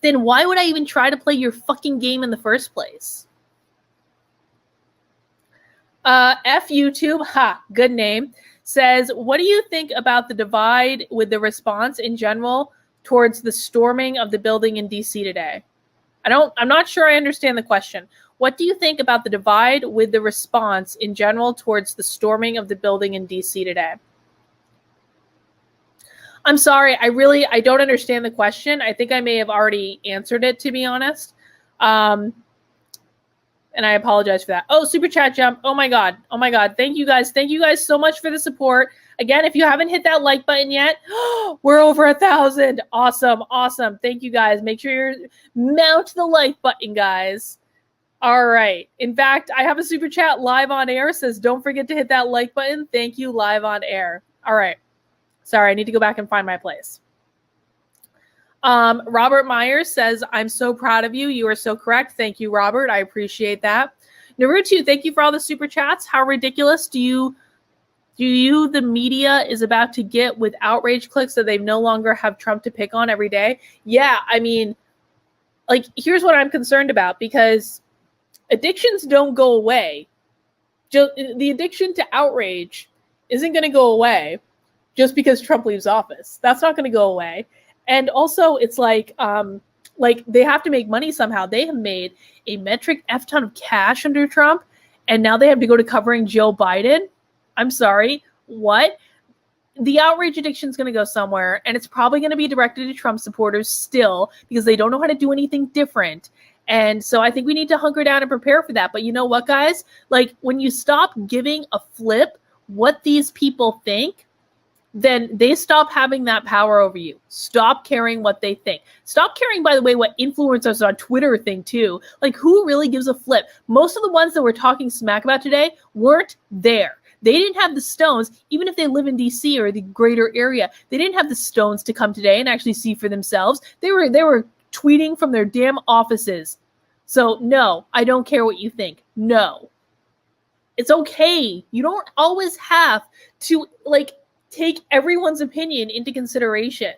then why would I even try to play your fucking game in the first place? F YouTube, good name. Says, what do you think about the divide with the response in general towards the storming of the building in DC today? I'm not sure I understand the question. What do you think about the divide with the response in general towards the storming of the building in DC today? I'm sorry, I don't understand the question. I think I may have already answered it, to be honest. And I apologize for that. Oh, super chat jump. Oh my God. Thank you guys. Thank you guys so much for the support. Again, if you haven't hit that like button yet, we're over 1,000. Awesome. Thank you guys. Make sure you mount the like button, guys. All right. In fact, I have a super chat live on air. Says, don't forget to hit that like button. Thank you, live on air. All right. Sorry, I need to go back and find my place. Robert Myers says, I'm so proud of you. You are so correct. Thank you, Robert. I appreciate that. Naruto, thank you for all the super chats. How ridiculous do you, the media, is about to get with outrage clicks that they no longer have Trump to pick on every day? Yeah, I mean, like, here's what I'm concerned about, because addictions don't go away. The addiction to outrage isn't going to go away just because Trump leaves office. That's not going to go away. And also, it's like they have to make money somehow. They have made a metric F ton of cash under Trump, and now they have to go to covering Joe Biden. I'm sorry, what? The outrage addiction is going to go somewhere, and it's probably going to be directed to Trump supporters still, because they don't know how to do anything different. And so I think we need to hunker down and prepare for that. But you know what, guys? Like, when you stop giving a flip what these people think, then they stop having that power over you. Stop caring what they think. Stop caring, by the way, what influencers on Twitter think too. Like, who really gives a flip? Most of the ones that we're talking smack about today weren't there. They didn't have the stones, even if they live in DC or the greater area. They didn't have the stones to come today and actually see for themselves. They were tweeting from their damn offices. So no, I don't care what you think. No. It's okay. You don't always have to, like, take everyone's opinion into consideration.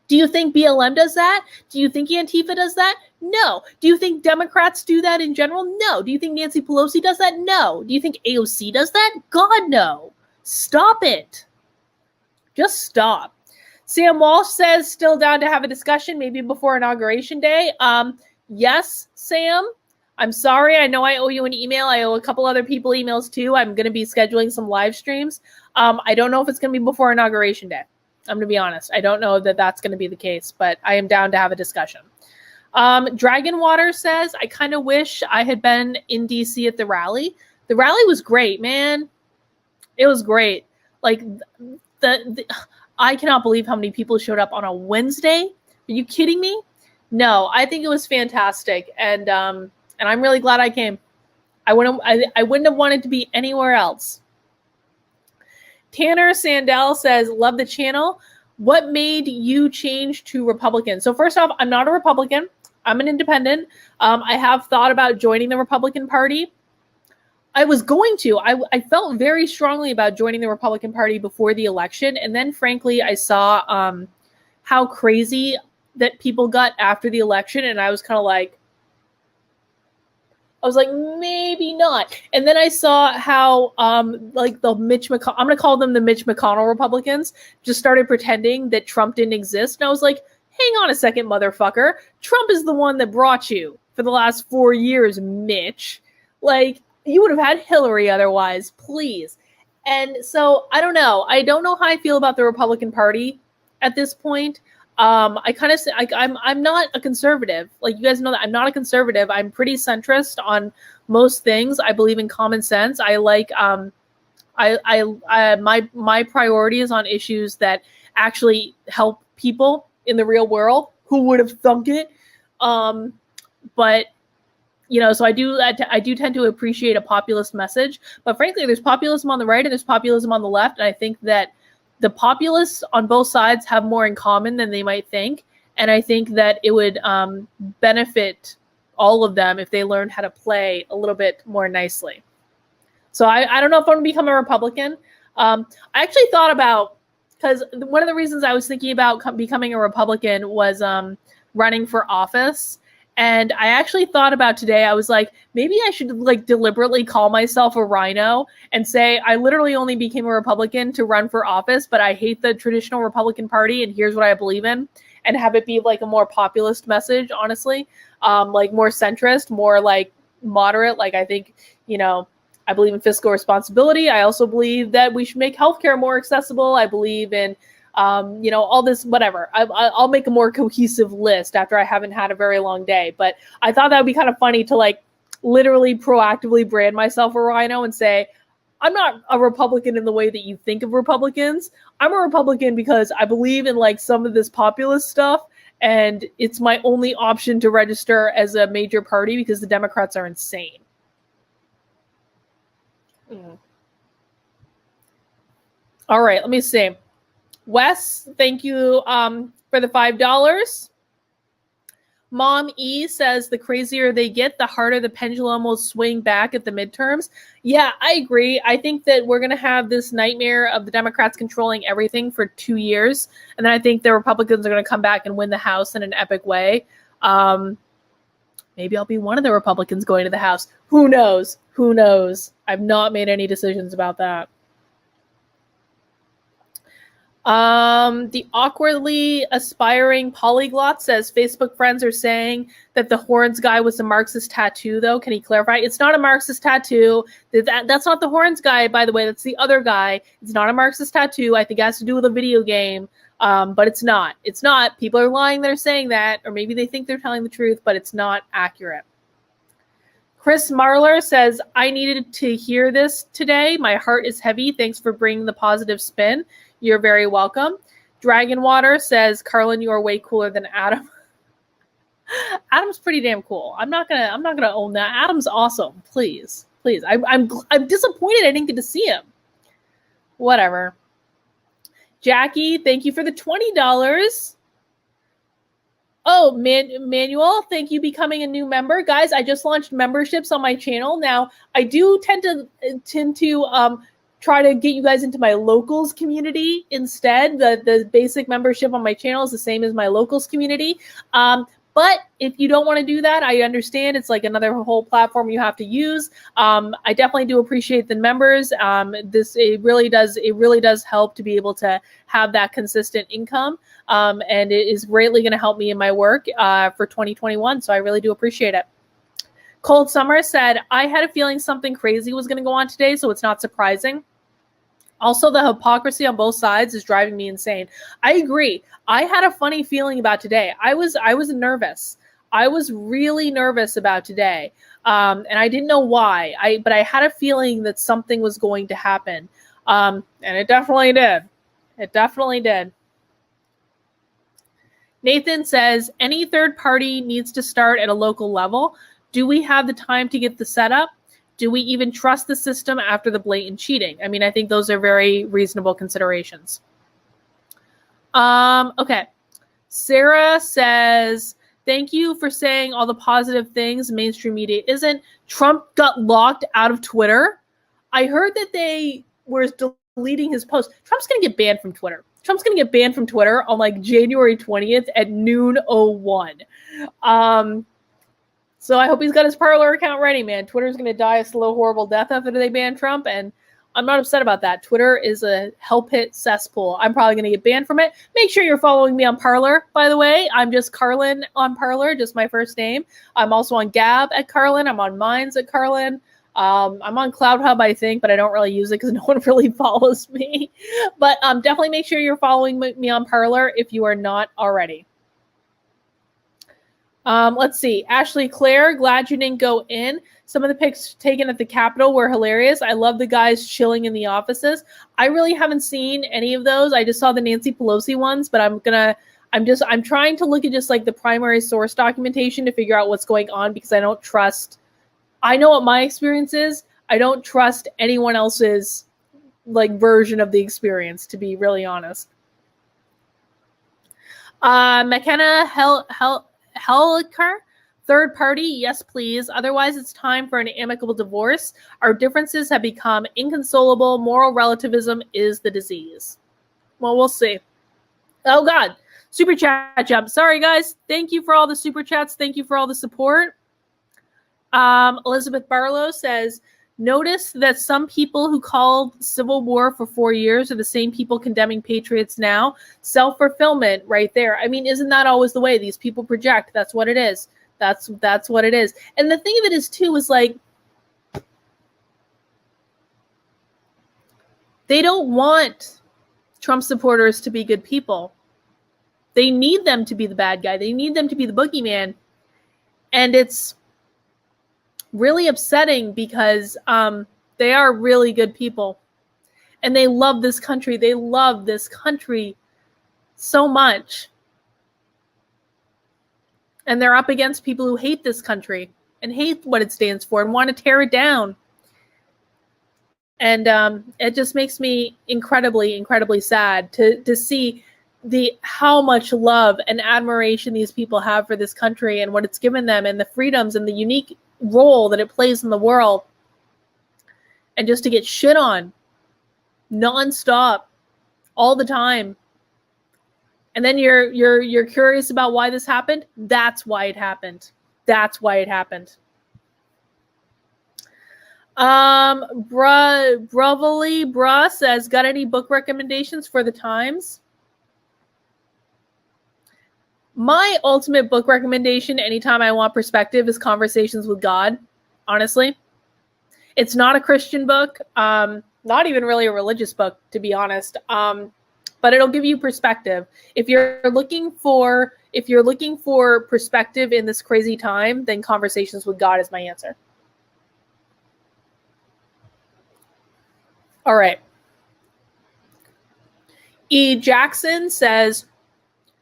Do you think BLM does that? Do you think Antifa does that? No. Do you think Democrats do that in general? No. Do you think Nancy Pelosi does that? No. Do you think AOC does that? God, no. Stop it. Just stop. Sam Walsh says, still down to have a discussion, maybe before Inauguration Day. Yes, Sam. I'm sorry. I know I owe you an email. I owe a couple other people emails too. I'm going to be scheduling some live streams. I don't know if it's going to be before Inauguration Day. I'm going to be honest. I don't know that that's going to be the case, but I am down to have a discussion. Dragonwater says, I kind of wish I had been in DC at the rally. The rally was great, man. It was great. Like, I cannot believe how many people showed up on a Wednesday. Are you kidding me? No, I think it was fantastic. And I'm really glad I came. I wouldn't have wanted to be anywhere else. Tanner Sandell says, love the channel. What made you change to Republican? So first off, I'm not a Republican. I'm an independent. I have thought about joining the Republican Party. I was going to. I felt very strongly about joining the Republican Party before the election. And then, frankly, I saw how crazy that people got after the election. And I was kind of like, maybe not. And then I saw how, like, the Mitch McConnell, I'm going to call them the Mitch McConnell Republicans, just started pretending that Trump didn't exist. And I was like, hang on a second, motherfucker. Trump is the one that brought you for the last 4 years, Mitch. Like, you would have had Hillary otherwise, please. And so, I don't know. I don't know how I feel about the Republican Party at this point. I'm not a conservative. Like, you guys know that I'm not a conservative. I'm pretty centrist on most things. I believe in common sense. I like, my priority is on issues that actually help people in the real world. Who would have thunk it? But, you know, so I do tend to appreciate a populist message. But frankly, there's populism on the right and there's populism on the left. And I think that the populists on both sides have more in common than they might think. And I think that it would benefit all of them if they learned how to play a little bit more nicely. So I don't know if I'm going to become a Republican. I actually thought about, because one of the reasons I was thinking about becoming a Republican was running for office. And I actually thought about today, I was like, maybe I should, like, deliberately call myself a rhino and say, I literally only became a Republican to run for office, but I hate the traditional Republican Party and here's what I believe in, and have it be like a more populist message, honestly, like more centrist, more like moderate. Like, I think, you know, I believe in fiscal responsibility. I also believe that we should make healthcare more accessible. I believe in, you know, all this, whatever. I'll make a more cohesive list after I haven't had a very long day. But I thought that would be kind of funny to, like, literally proactively brand myself a rhino and say, I'm not a Republican in the way that you think of Republicans. I'm a Republican because I believe in, like, some of this populist stuff. And it's my only option to register as a major party because the Democrats are insane. All right, let me see. Wes, thank you for the $5. Mom E says the crazier they get, the harder the pendulum will swing back at the midterms. Yeah, I agree. I think that we're going to have this nightmare of the Democrats controlling everything for 2 years. And then I think the Republicans are going to come back and win the House in an epic way. Maybe I'll be one of the Republicans going to the House. Who knows? Who knows? I've not made any decisions about that. The awkwardly aspiring polyglot says Facebook friends are saying that the horns guy was a Marxist tattoo, though. Can he clarify? It's not a Marxist tattoo. That's not the horns guy, by the way. That's the other guy. It's not a Marxist tattoo. I think it has to do with a video game. But it's not. It's not. People are lying. They're saying that, or maybe they think they're telling the truth, but it's not accurate. Chris Marler says, I needed to hear this today. My heart is heavy. Thanks for bringing the positive spin. You're very welcome. Dragonwater says, Carlin, you are way cooler than Adam. Adam's pretty damn cool. I'm not gonna own that. Adam's awesome. Please. I'm disappointed I didn't get to see him. Whatever. Jackie, thank you for the $20. Oh, Manuel, thank you becoming a new member. Guys, I just launched memberships on my channel. Now, I do tend to try to get you guys into my locals community instead. The basic membership on my channel is the same as my locals community. But if you don't want to do that, I understand. It's like another whole platform you have to use. I definitely do appreciate the members. It really does help to be able to have that consistent income. And it is greatly going to help me in my work for 2021. So I really do appreciate it. Cold Summer said, I had a feeling something crazy was going to go on today, so it's not surprising. Also, the hypocrisy on both sides is driving me insane. I agree. I had a funny feeling about today. I was nervous. I was really nervous about today. And I didn't know why. But I had a feeling that something was going to happen. And it definitely did. It definitely did. Nathan says, any third party needs to start at a local level. Do we have the time to get the setup? Do we even trust the system after the blatant cheating? I mean, I think those are very reasonable considerations. Okay. Sarah says, thank you for saying all the positive things mainstream media isn't. Trump got locked out of Twitter. I heard that they were deleting his post. Trump's going to get banned from Twitter. Trump's going to get banned from Twitter on like January 20th at noon 01. So I hope he's got his Parler account ready, man. Twitter's going to die a slow, horrible death after they ban Trump, and I'm not upset about that. Twitter is a hell pit cesspool. I'm probably going to get banned from it. Make sure you're following me on Parler, by the way. I'm just Carlin on Parler, just my first name. I'm also on Gab at Carlin. I'm on Minds at Carlin. I'm on CloudHub, I think, but I don't really use it because no one really follows me. But definitely make sure you're following me on Parler if you are not already. Let's see. Ashley Claire, glad you didn't go in. Some of the pics taken at the Capitol were hilarious. I love the guys chilling in the offices. I really haven't seen any of those. I just saw the Nancy Pelosi ones, but I'm trying to look at just like the primary source documentation to figure out what's going on because I don't trust. I know what my experience is. I don't trust anyone else's like version of the experience, to be really honest. McKenna Helliker, third party, yes, please. Otherwise, it's time for an amicable divorce. Our differences have become inconsolable. Moral relativism is the disease. Well, we'll see. Oh, God. Super chat jump. Sorry, guys. Thank you for all the super chats. Thank you for all the support. Elizabeth Barlow says, notice that some people who called civil war for 4 years are the same people condemning patriots now. Self-fulfillment right there. I mean, isn't that always the way? These people project. That's what it is. That's what it is. And the thing of it is, too, is like, they don't want Trump supporters to be good people. They need them to be the bad guy. They need them to be the boogeyman. And it's really upsetting because they are really good people. And they love this country. They love this country so much. And they're up against people who hate this country and hate what it stands for and want to tear it down. And it just makes me incredibly, incredibly sad to see how much love and admiration these people have for this country and what it's given them and the freedoms and the unique role that it plays in the world. And just to get shit on nonstop all the time. And then you're curious about why this happened? That's why it happened. That's why it happened. Bruh says, got any book recommendations for the times? My ultimate book recommendation anytime I want perspective is Conversations with God, honestly. It's not a Christian book, not even really a religious book, to be honest. But it'll give you perspective. If you're looking for perspective in this crazy time, then Conversations with God is my answer. All right. E. Jackson says,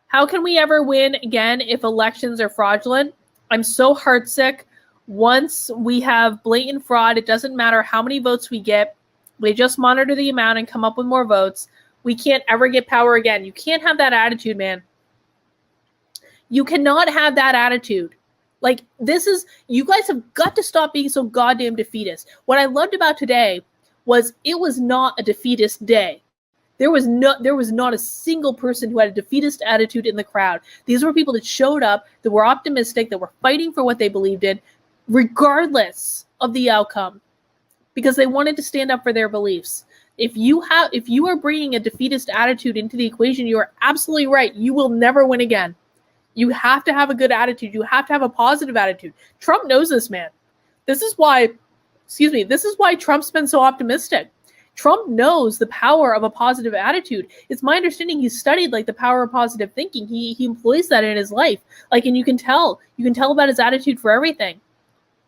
how can we ever win again if elections are fraudulent? I'm so heartsick. Once we have blatant fraud, it doesn't matter how many votes we get. They just monitor the amount and come up with more votes. We can't ever get power again. You can't have that attitude, man. You cannot have that attitude. Like, you guys have got to stop being so goddamn defeatist. What I loved about today was it was not a defeatist day. There was not a single person who had a defeatist attitude in the crowd. These were people that showed up, that were optimistic, that were fighting for what they believed in, regardless of the outcome, because they wanted to stand up for their beliefs. If you are bringing a defeatist attitude into the equation, you are absolutely right. You will never win again. You have to have a good attitude. You have to have a positive attitude. Trump knows this, man. This is why Trump's been so optimistic. Trump knows the power of a positive attitude. It's my understanding he's studied like the power of positive thinking. He employs that in his life. Like, and you can tell about his attitude for everything.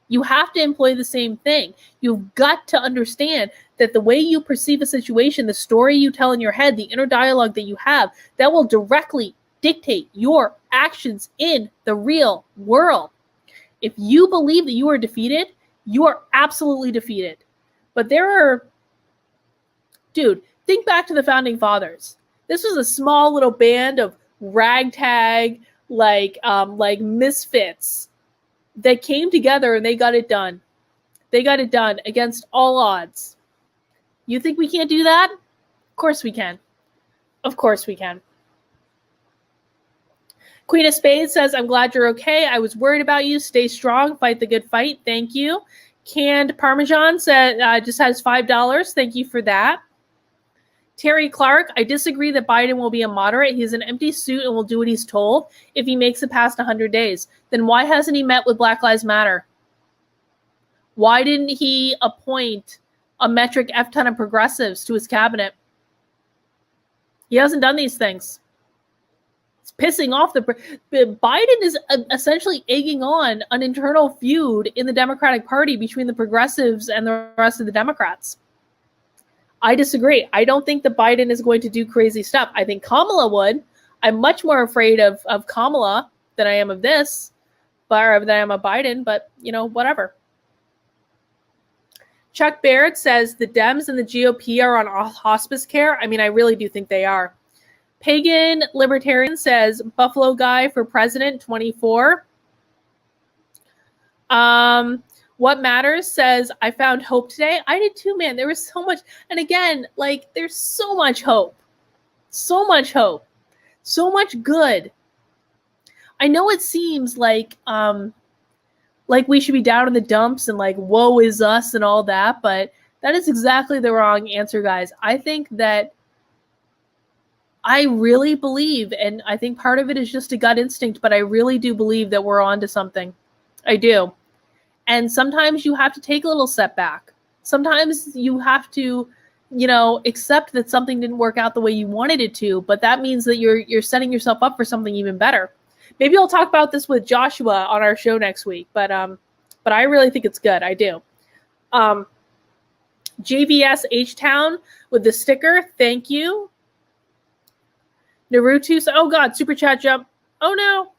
You have to employ the same thing. You've got to understand that the way you perceive a situation, the story you tell in your head, the inner dialogue that you have, that will directly dictate your actions in the real world. If you believe that you are defeated, you are absolutely defeated. But dude, think back to the Founding Fathers. This was a small little band of ragtag, like misfits that came together and they got it done. They got it done against all odds. You think we can't do that? Of course we can. Of course we can. Queen of Spades says, I'm glad you're okay. I was worried about you. Stay strong. Fight the good fight. Thank you. Canned Parmesan said, just has $5. Thank you for that. Terry Clark, I disagree that Biden will be a moderate. He's an empty suit and will do what he's told if he makes it past 100 days. Then why hasn't he met with Black Lives Matter? Why didn't he appoint a metric F ton of progressives to his cabinet? He hasn't done these things. It's pissing off Biden is essentially egging on an internal feud in the Democratic Party between the progressives and the rest of the Democrats. I disagree. I don't think that Biden is going to do crazy stuff. I think Kamala would. I'm much more afraid of Kamala than I am of this, or than I am of Biden, but, whatever. Chuck Barrett says the Dems and the GOP are on hospice care. I mean, I really do think they are. Pagan Libertarian says Buffalo guy for president 24. What Matters says, I found hope today. I did too, man. There was so much. And again, there's so much hope. So much hope. So much good. I know it seems like we should be down in the dumps and woe is us and all that, but that is exactly the wrong answer, guys. I think that I really believe, and I think part of it is just a gut instinct, but I really do believe that we're on to something. I do. And sometimes you have to take a little setback. Sometimes you have to, accept that something didn't work out the way you wanted it to, but that means that you're setting yourself up for something even better. Maybe I'll talk about this with Joshua on our show next week, but I really think it's good. I do. JVS H-Town with the sticker. Thank you. Naruto. Oh God, super chat jump. Oh no.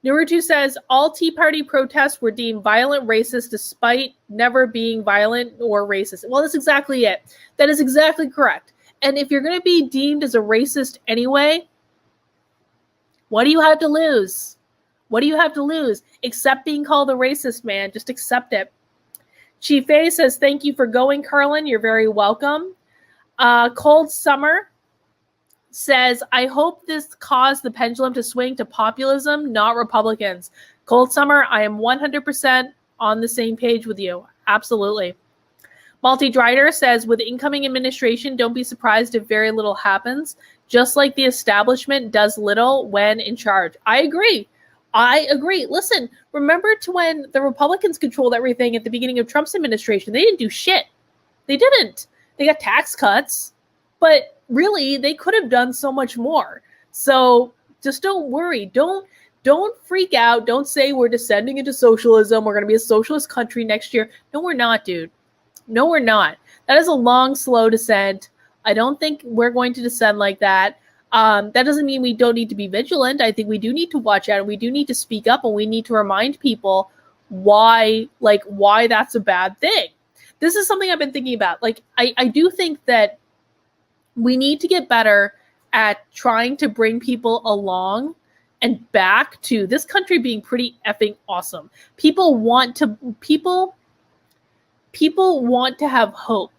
Naruto says, all Tea Party protests were deemed violent racist despite never being violent or racist. Well, that's exactly it. That is exactly correct. And if you're going to be deemed as a racist anyway, what do you have to lose? What do you have to lose? Accept being called a racist, man. Just accept it. Chief A says, thank you for going, Carlin. You're very welcome. Cold Summer says, I hope this caused the pendulum to swing to populism, not Republicans. Cold Summer, I am 100% on the same page with you. Absolutely. Malty Drider says, with incoming administration, don't be surprised if very little happens, just like the establishment does little when in charge. I agree. Listen, remember to when the Republicans controlled everything at the beginning of Trump's administration. They didn't do shit. They didn't. They got tax cuts, but really, they could have done so much more. So just don't worry. Don't freak out. Don't say we're descending into socialism. We're going to be a socialist country next year. No, we're not, dude. No, we're not. That is a long, slow descent. I don't think we're going to descend like that. That doesn't mean we don't need to be vigilant. I think we do need to watch out, and we do need to speak up, and we need to remind people why that's a bad thing. This is something I've been thinking about. Like, I do think that we need to get better at trying to bring people along and back to this country being pretty effing awesome. People want to have hope.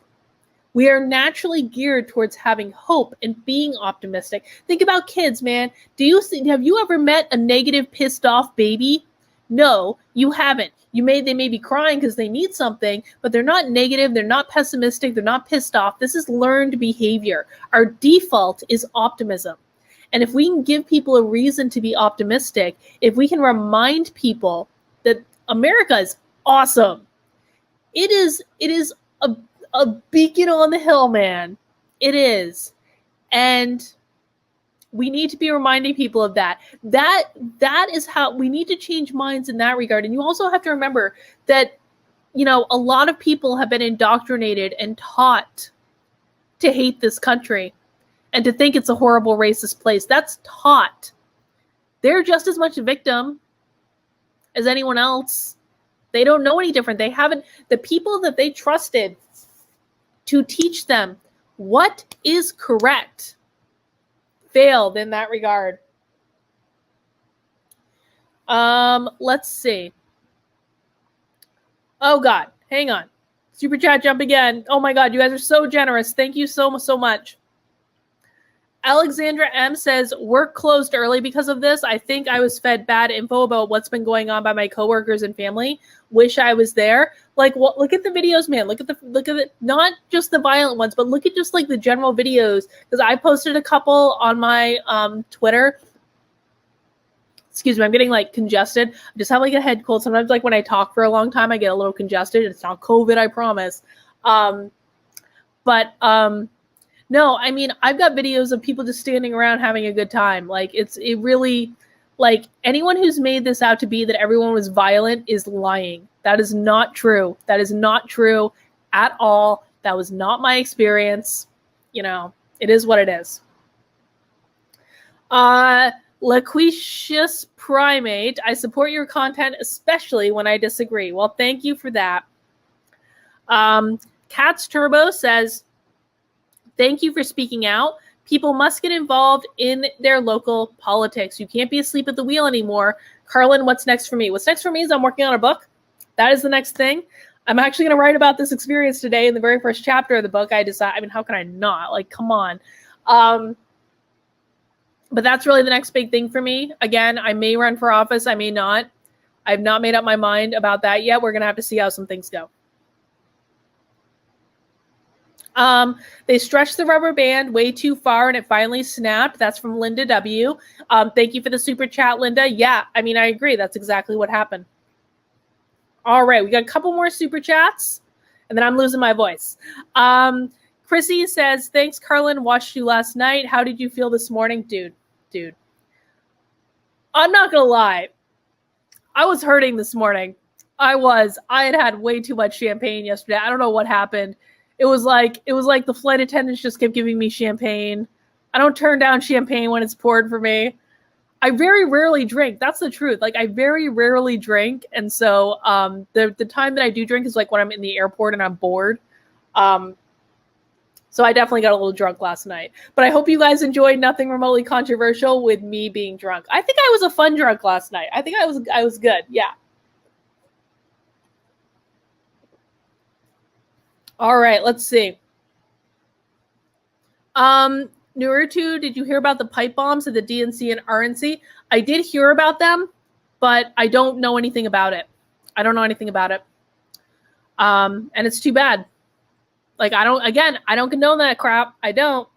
We are naturally geared towards having hope and being optimistic. Think about kids, man. Have you ever met a negative, pissed off baby? No, you haven't. They may be crying because they need something, but they're not negative, they're not pessimistic, they're not pissed off. This is learned behavior. Our default is optimism. And if we can give people a reason to be optimistic, if we can remind people that America is awesome, it is a beacon on the hill, man. It is. And we need to be reminding people of that. That is how we need to change minds in that regard. And you also have to remember that, a lot of people have been indoctrinated and taught to hate this country and to think it's a horrible racist place. That's taught. They're just as much a victim as anyone else. They don't know any different. The people that they trusted to teach them what is correct failed in that regard. Let's see. Oh God, hang on. Super chat jump again. Oh my God, you guys are so generous. Thank you so much. Alexandra M says, work closed early because of this. I think I was fed bad info about what's been going on by my coworkers and family. Wish I was there. Like, look at the videos, man. Look at it. Not just the violent ones, but look at just like the general videos. Because I posted a couple on my Twitter. Excuse me, I'm getting like congested. I just have like a head cold. Sometimes like when I talk for a long time, I get a little congested. It's not COVID, I promise. No, I mean, I've got videos of people just standing around having a good time. Like, it really, like, anyone who's made this out to be that everyone was violent is lying. That is not true. That is not true at all. That was not my experience. It is what it is. Laquicious Primate, I support your content, especially when I disagree. Well, thank you for that. Cats Turbo says, thank you for speaking out. People must get involved in their local politics. You can't be asleep at the wheel anymore. Carlin, what's next for me? What's next for me is I'm working on a book. That is the next thing. I'm actually going to write about this experience today in the very first chapter of the book. How can I not? Like, come on. But that's really the next big thing for me. Again, I may run for office. I may not. I've not made up my mind about that yet. We're going to have to see how some things go. They stretched the rubber band way too far and it finally snapped. That's from Linda W. Thank you for the super chat, Linda. Yeah, I agree. That's exactly what happened. All right, we got a couple more super chats and then I'm losing my voice. Chrissy says, thanks, Carlin. Watched you last night. How did you feel this morning? Dude. I'm not going to lie. I was hurting this morning. I had way too much champagne yesterday. I don't know what happened. It was like the flight attendants just kept giving me champagne. I don't turn down champagne when it's poured for me. I very rarely drink. That's the truth. Like, I very rarely drink. And so the time that I do drink is like when I'm in the airport and I'm bored. So I definitely got a little drunk last night. But I hope you guys enjoyed Nothing Remotely Controversial with me being drunk. I think I was a fun drunk last night. I think I was good. Yeah. All right, let's see. Naruto, did you hear about the pipe bombs at the DNC and RNC? I did hear about them, but I don't know anything about it. I don't know anything about it. And it's too bad. Like, I don't condone that crap. I don't.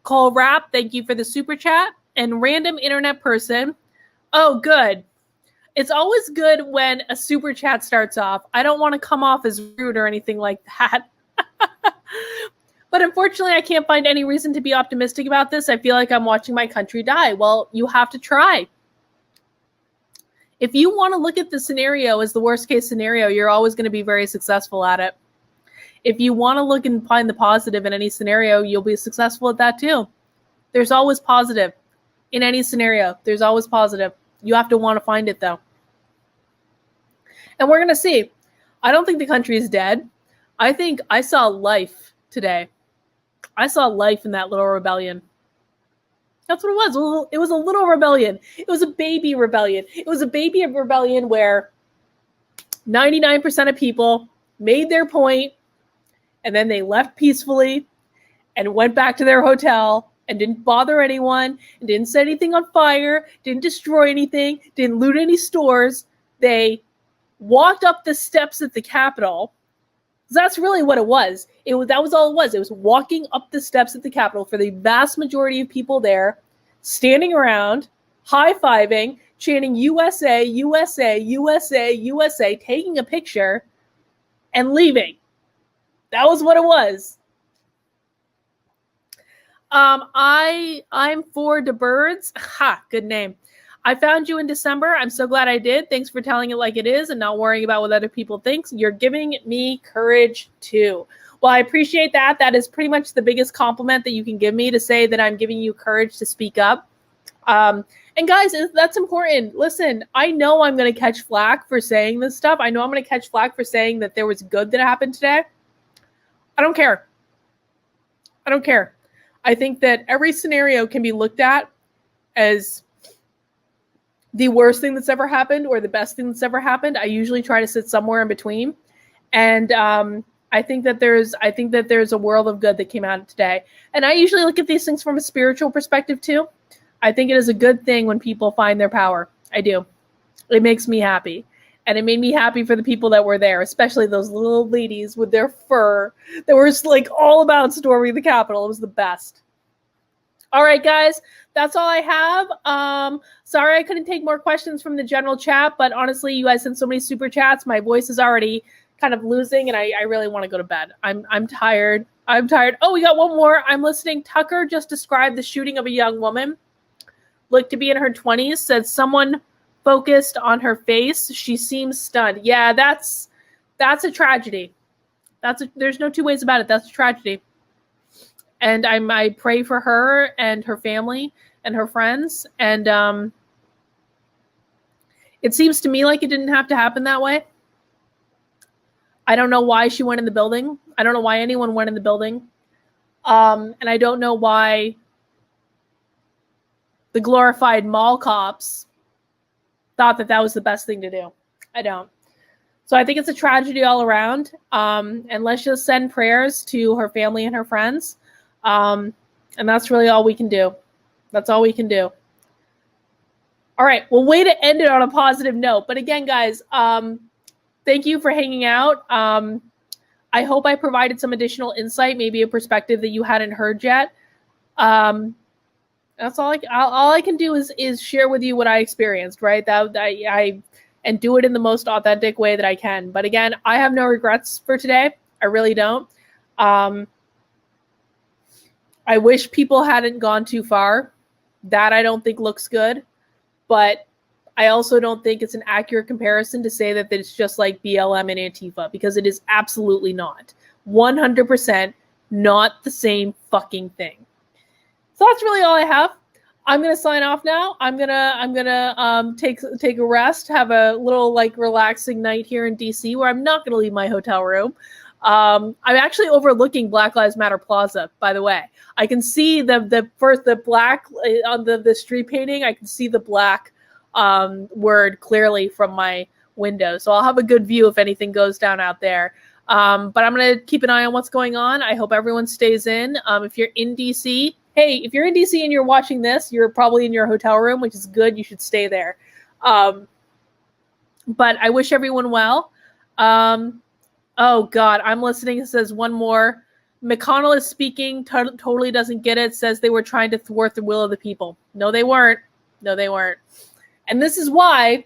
Call Rap, thank you for the super chat. And Random Internet Person. Oh, good. It's always good when a super chat starts off. I don't want to come off as rude or anything like that. But unfortunately, I can't find any reason to be optimistic about this. I feel like I'm watching my country die. Well, you have to try. If you want to look at the scenario as the worst case scenario, you're always going to be very successful at it. If you want to look and find the positive in any scenario, you'll be successful at that too. There's always positive in any scenario. There's always positive. You have to want to find it though. And we're going to see. I don't think the country is dead. I think I saw life today. I saw life in that little rebellion. That's what it was. It was a little rebellion. It was a baby rebellion. It was a baby rebellion where 99% of people made their point and then they left peacefully and went back to their hotel and didn't bother anyone and didn't set anything on fire, didn't destroy anything, didn't loot any stores. They walked up the steps at the Capitol. That's really what it was. That was all it was. It was walking up the steps at the Capitol for the vast majority of people there, standing around, high-fiving, chanting USA, USA, USA, USA, taking a picture, and leaving. That was what it was. I'm for the birds. Ha, good name. I found you in December. I'm so glad I did. Thanks for telling it like it is and not worrying about what other people think. You're giving me courage too. Well, I appreciate that. That is pretty much the biggest compliment that you can give me, to say that I'm giving you courage to speak up. And guys, that's important. Listen, I know I'm going to catch flack for saying this stuff. I know I'm going to catch flack for saying that there was good that happened today. I don't care. I don't care. I think that every scenario can be looked at as the worst thing that's ever happened or the best thing that's ever happened. I usually try to sit somewhere in between. And I think that there's a world of good that came out of today. And I usually look at these things from a spiritual perspective too. I think it is a good thing when people find their power. I do. It makes me happy. And it made me happy for the people that were there, especially those little ladies with their fur that were like all about storming the Capitol. It was the best. All right, guys, that's all I have. Sorry I couldn't take more questions from the general chat, but honestly, you guys sent so many super chats. My voice is already kind of losing, and I really want to go to bed. I'm tired. I'm tired. Oh, we got one more. I'm listening. Tucker just described the shooting of a young woman. Looked to be in her 20s. Said someone focused on her face. She seems stunned. Yeah, that's a tragedy. There's no two ways about it. That's a tragedy. And I pray for her and her family and her friends. And it seems to me like it didn't have to happen that way. I don't know why she went in the building. I don't know why anyone went in the building. And I don't know why the glorified mall cops thought that was the best thing to do. I don't. So I think it's a tragedy all around. And let's just send prayers to her family and her friends. And that's really all we can do. That's all we can do. All right. Well, way to end it on a positive note. But again, guys, thank you for hanging out. I hope I provided some additional insight, maybe a perspective that you hadn't heard yet. That's all I can do is share with you what I experienced, right? And do it in the most authentic way that I can. But again, I have no regrets for today. I really don't. I wish people hadn't gone too far. That I don't think looks good. But I also don't think it's an accurate comparison to say that it's just like BLM and Antifa, because it is absolutely not. 100% not the same fucking thing. So that's really all I have. I'm gonna sign off now. I'm gonna take a rest, have a little like relaxing night here in DC, where I'm not gonna leave my hotel room. I'm actually overlooking Black Lives Matter Plaza, by the way. I can see the black on the street painting. I can see the black word clearly from my window, so I'll have a good view if anything goes down out there. But I'm gonna keep an eye on what's going on. I hope everyone stays in. If you're in DC, hey, if you're in DC and you're watching this, you're probably in your hotel room, which is good. You should stay there. But I wish everyone well. Oh God, I'm listening. It says one more. McConnell is speaking. Totally doesn't get it. Says they were trying to thwart the will of the people. No, they weren't. No, they weren't. And this is why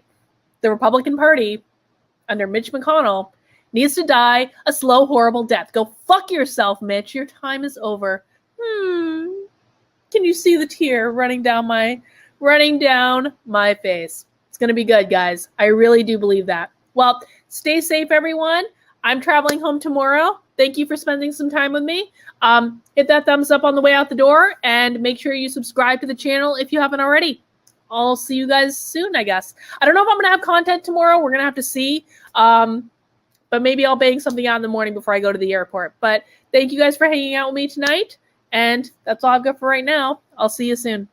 the Republican Party under Mitch McConnell needs to die a slow, horrible death. Go fuck yourself, Mitch. Your time is over. Can you see the tear running down my face? It's gonna be good, guys. I really do believe that. Well, stay safe, everyone. I'm traveling home tomorrow. Thank you for spending some time with me. Hit that thumbs up on the way out the door, and make sure you subscribe to the channel if you haven't already. I'll see you guys soon, I guess. I don't know if I'm gonna have content tomorrow. We're gonna have to see. But maybe I'll bang something out in the morning before I go to the airport. But thank you guys for hanging out with me tonight. And that's all I've got for right now. I'll see you soon.